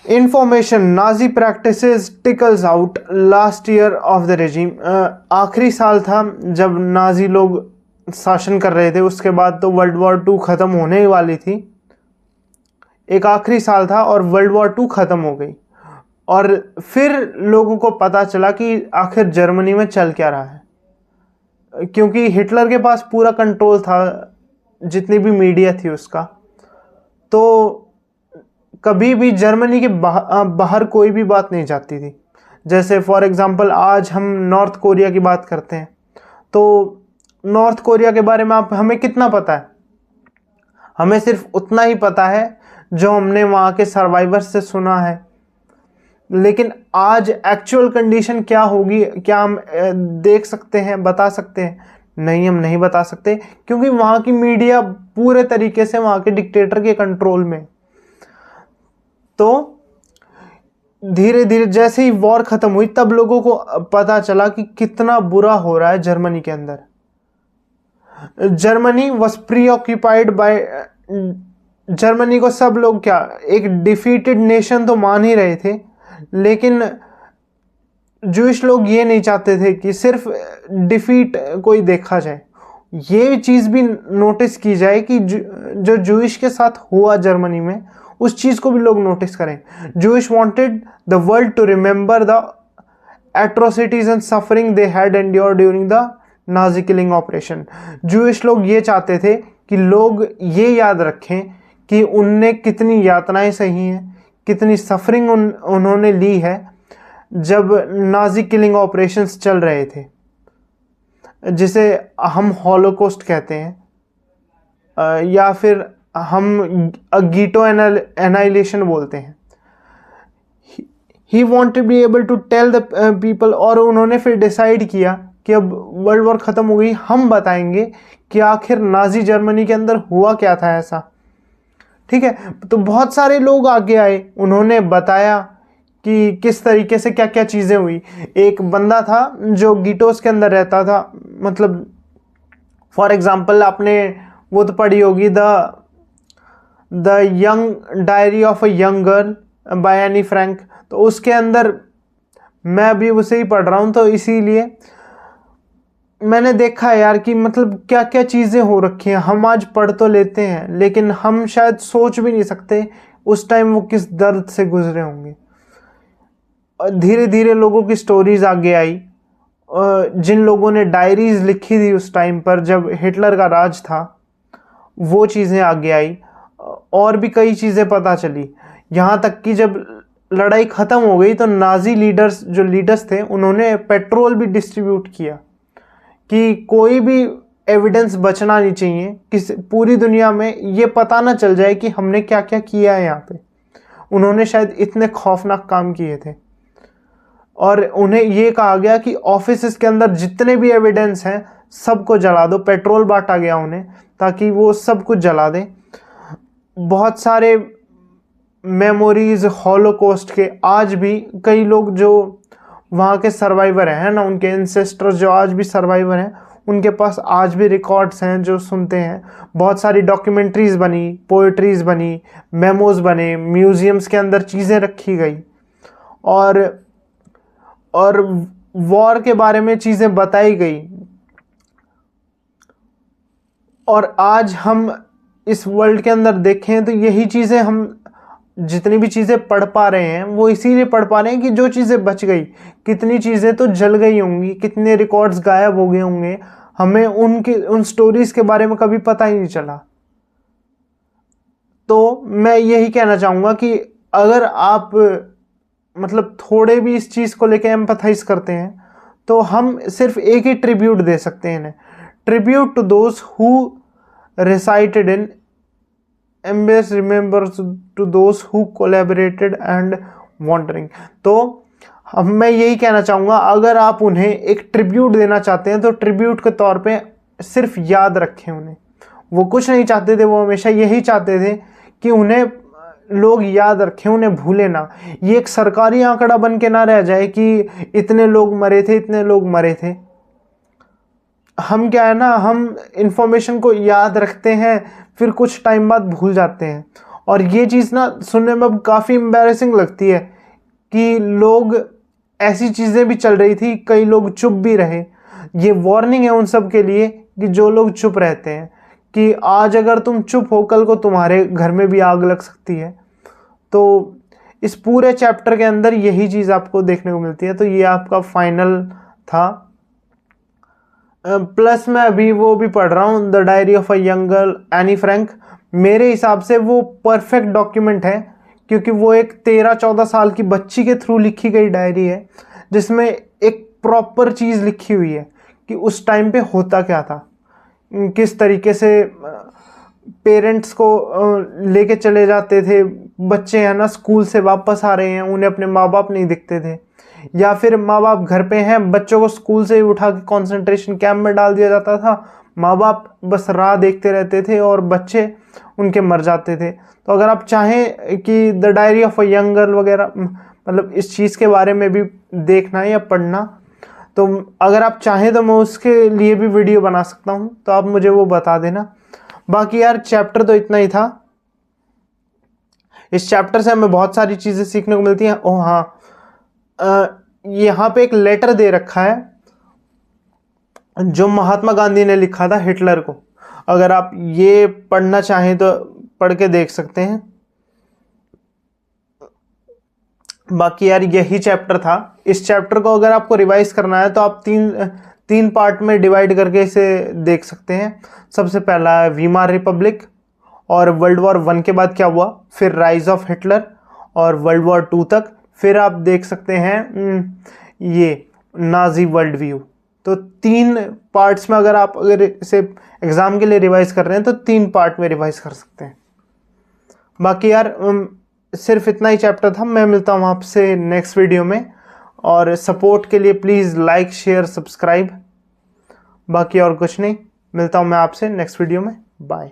Information Nazi practices tickles out last year of the regime. आखिरी साल था जब नाजी लोग शासन कर रहे थे, उसके बाद तो वर्ल्ड वॉर 2 ख़त्म होने ही वाली थी। एक आखिरी साल था और वर्ल्ड वॉर 2 ख़त्म हो गई और फिर लोगों को पता चला कि आखिर जर्मनी में चल क्या रहा है, क्योंकि हिटलर के पास पूरा कंट्रोल था जितनी भी मीडिया थी उसका। तो कभी भी जर्मनी के बाहर कोई भी बात नहीं जाती थी। जैसे फॉर एग्जांपल आज हम नॉर्थ कोरिया की बात करते हैं तो नॉर्थ कोरिया के बारे में हमें कितना पता है? हमें सिर्फ उतना ही पता है जो हमने वहाँ के सर्वाइवर्स से सुना है। लेकिन आज एक्चुअल कंडीशन क्या होगी, क्या हम देख सकते हैं, बता सकते हैं? नहीं, हम नहीं बता सकते क्योंकि वहाँ की मीडिया पूरे तरीके से वहाँ के डिक्टेटर के कंट्रोल में। तो धीरे धीरे जैसे ही वॉर ख़त्म हुई तब लोगों को पता चला कि कितना बुरा हो रहा है जर्मनी के अंदर। Germany was pre occupied by, Germany को सब लोग क्या एक डिफीटेड नेशन तो मान ही रहे थे, लेकिन जूइश लोग ये नहीं चाहते थे कि सिर्फ डिफीट कोई देखा जाए, ये चीज़ भी नोटिस की जाए कि जो जूइश के साथ हुआ जर्मनी में उस चीज़ को भी लोग नोटिस करें। Jewish wanted the world to remember the atrocities and suffering they had endured during the Nazi killing operation. Jewish लोग ये चाहते थे कि लोग ये याद रखें कि उनने कितनी यातनाएं सही हैं, कितनी सफरिंग उन्होंने ली है जब नाजी किलिंग ऑपरेशंस चल रहे थे, जिसे हम हॉलोकॉस्ट कहते हैं या फिर हम गीटो एनाइलेशन बोलते हैं। He want to be able to tell the people, और उन्होंने फिर डिसाइड किया कि अब वर्ल्ड वॉर ख़त्म हो गई, हम बताएंगे कि आखिर नाजी जर्मनी के अंदर हुआ क्या था ऐसा। ठीक है, तो बहुत सारे लोग आगे आए, उन्होंने बताया कि किस तरीके से क्या क्या चीज़ें हुई। एक बंदा था जो गीटोस के अंदर रहता था, मतलब फॉर एग्जांपल आपने वो तो पढ़ी होगी the young diary of a young girl by Anne Frank, तो उसके अंदर मैं अभी उसे ही पढ़ रहा हूँ, तो इसीलिए मैंने देखा है यार कि मतलब क्या क्या चीज़ें हो रखी हैं। हम आज पढ़ तो लेते हैं लेकिन हम शायद सोच भी नहीं सकते उस टाइम वो किस दर्द से गुजरे होंगे। धीरे धीरे लोगों की स्टोरीज आगे आई, जिन लोगों ने डायरीज लिखी थी उस टाइम पर जब हिटलर का राज था, वो चीज़ें आगे आई और भी कई चीज़ें पता चली। यहाँ तक कि जब लड़ाई ख़त्म हो गई तो नाजी लीडर्स थे, उन्होंने पेट्रोल भी डिस्ट्रीब्यूट किया कि कोई भी एविडेंस बचना नहीं चाहिए, कि पूरी दुनिया में ये पता ना चल जाए कि हमने क्या क्या किया है यहाँ पे। उन्होंने शायद इतने खौफनाक काम किए थे और उन्हें ये कहा गया कि ऑफिस के अंदर जितने भी एविडेंस हैं सबको जला दो। पेट्रोल बांटा गया उन्हें ताकि वो सब कुछ जला दें। बहुत सारे मेमोरीज हॉलोकॉस्ट के आज भी कई लोग जो वहाँ के सर्वाइवर हैं ना, उनके एंसेस्टर्स जो आज भी सर्वाइवर हैं, उनके पास आज भी रिकॉर्ड्स हैं जो सुनते हैं। बहुत सारी डॉक्यूमेंट्रीज बनी, पोएट्रीज बनी, मेमोज बने, म्यूजियम्स के अंदर चीज़ें रखी गई और वॉर के बारे में चीज़ें बताई गई। और आज हम इस वर्ल्ड के अंदर देखें तो यही चीज़ें हम जितनी भी चीज़ें पढ़ पा रहे हैं वो इसीलिए पढ़ पा रहे हैं कि जो चीज़ें बच गई, कितनी चीज़ें तो जल गई होंगी, कितने रिकॉर्ड्स गायब हो गए होंगे, हमें उन स्टोरीज के बारे में कभी पता ही नहीं चला। तो मैं यही कहना चाहूँगा कि अगर आप मतलब थोड़े भी इस चीज़ को लेके एम्पैथाइज करते हैं तो हम सिर्फ एक ही ट्रिब्यूट दे सकते हैं इन्हें, tribute to those who resided in Embrace, remembers to those who collaborated and wandering। तो अब मैं यही कहना चाहूँगा, अगर आप उन्हें एक ट्रिब्यूट देना चाहते हैं तो ट्रिब्यूट के तौर पे सिर्फ याद रखें उन्हें। वो कुछ नहीं चाहते थे, वो हमेशा यही चाहते थे कि उन्हें लोग याद रखें, उन्हें भूले ना। ये एक सरकारी आंकड़ा बन के ना रह जाए कि इतने लोग मरे थे, इतने लोग मरे थे। हम क्या है ना, हम इंफॉर्मेशन को याद रखते हैं फिर कुछ टाइम बाद भूल जाते हैं। और ये चीज़ ना सुनने में अब काफ़ी एम्बैरेसिंग लगती है कि लोग, ऐसी चीज़ें भी चल रही थी, कई लोग चुप भी रहे। ये वार्निंग है उन सब के लिए कि जो लोग चुप रहते हैं, कि आज अगर तुम चुप हो कल को तुम्हारे घर में भी आग लग सकती है। तो इस पूरे चैप्टर के अंदर यही चीज़ आपको देखने को मिलती है। तो ये आपका फाइनल था। प्लस मैं अभी वो भी पढ़ रहा हूँ, the diary of a young girl, Anne Frank. मेरे हिसाब से वो परफेक्ट डॉक्यूमेंट है, क्योंकि वो एक 13-14 साल की बच्ची के थ्रू लिखी गई डायरी है, जिसमें एक प्रॉपर चीज़ लिखी हुई है कि उस टाइम पे होता क्या था, किस तरीके से पेरेंट्स को लेके चले जाते थे। बच्चे हैं ना स्कूल से वापस आ रहे हैं, उन्हें अपने माँ बाप नहीं दिखते थे, या फिर माँ बाप घर पे हैं, बच्चों को स्कूल से ही उठा के कंसंट्रेशन कैंप में डाल दिया जाता था, माँ बाप बस राह देखते रहते थे और बच्चे उनके मर जाते थे। तो अगर आप चाहें कि the diary of a young girl वगैरह, मतलब इस चीज़ के बारे में भी देखना या पढ़ना, तो अगर आप चाहें तो मैं उसके लिए भी वीडियो बना सकता हूँ, तो आप मुझे वो बता देना। बाकी यार चैप्टर तो इतना ही था। इस चैप्टर से हमें बहुत सारी चीज़ें सीखने को मिलती हैं। ओह हाँ, यहाँ पे एक लेटर दे रखा है जो महात्मा गांधी ने लिखा था हिटलर को। अगर आप ये पढ़ना चाहें तो पढ़ के देख सकते हैं। बाकी यार यही चैप्टर था। इस चैप्टर को अगर आपको रिवाइज करना है तो आप तीन पार्ट में डिवाइड करके इसे देख सकते हैं। सबसे पहला है वीमार रिपब्लिक, और वर्ल्ड वॉर 1 के बाद क्या हुआ, फिर राइज ऑफ हिटलर, और वर्ल्ड वॉर 2 तक। फिर आप देख सकते हैं ये नाजी वर्ल्ड व्यू। तो 3 पार्ट्स में अगर इसे एग्ज़ाम के लिए रिवाइज कर रहे हैं तो 3 पार्ट में रिवाइज कर सकते हैं। बाकी यार सिर्फ इतना ही चैप्टर था। मैं मिलता हूँ आपसे नेक्स्ट वीडियो में, और सपोर्ट के लिए प्लीज़ लाइक शेयर सब्सक्राइब। बाकी और कुछ नहीं, मिलता हूँ मैं आपसे नेक्स्ट वीडियो में। बाय।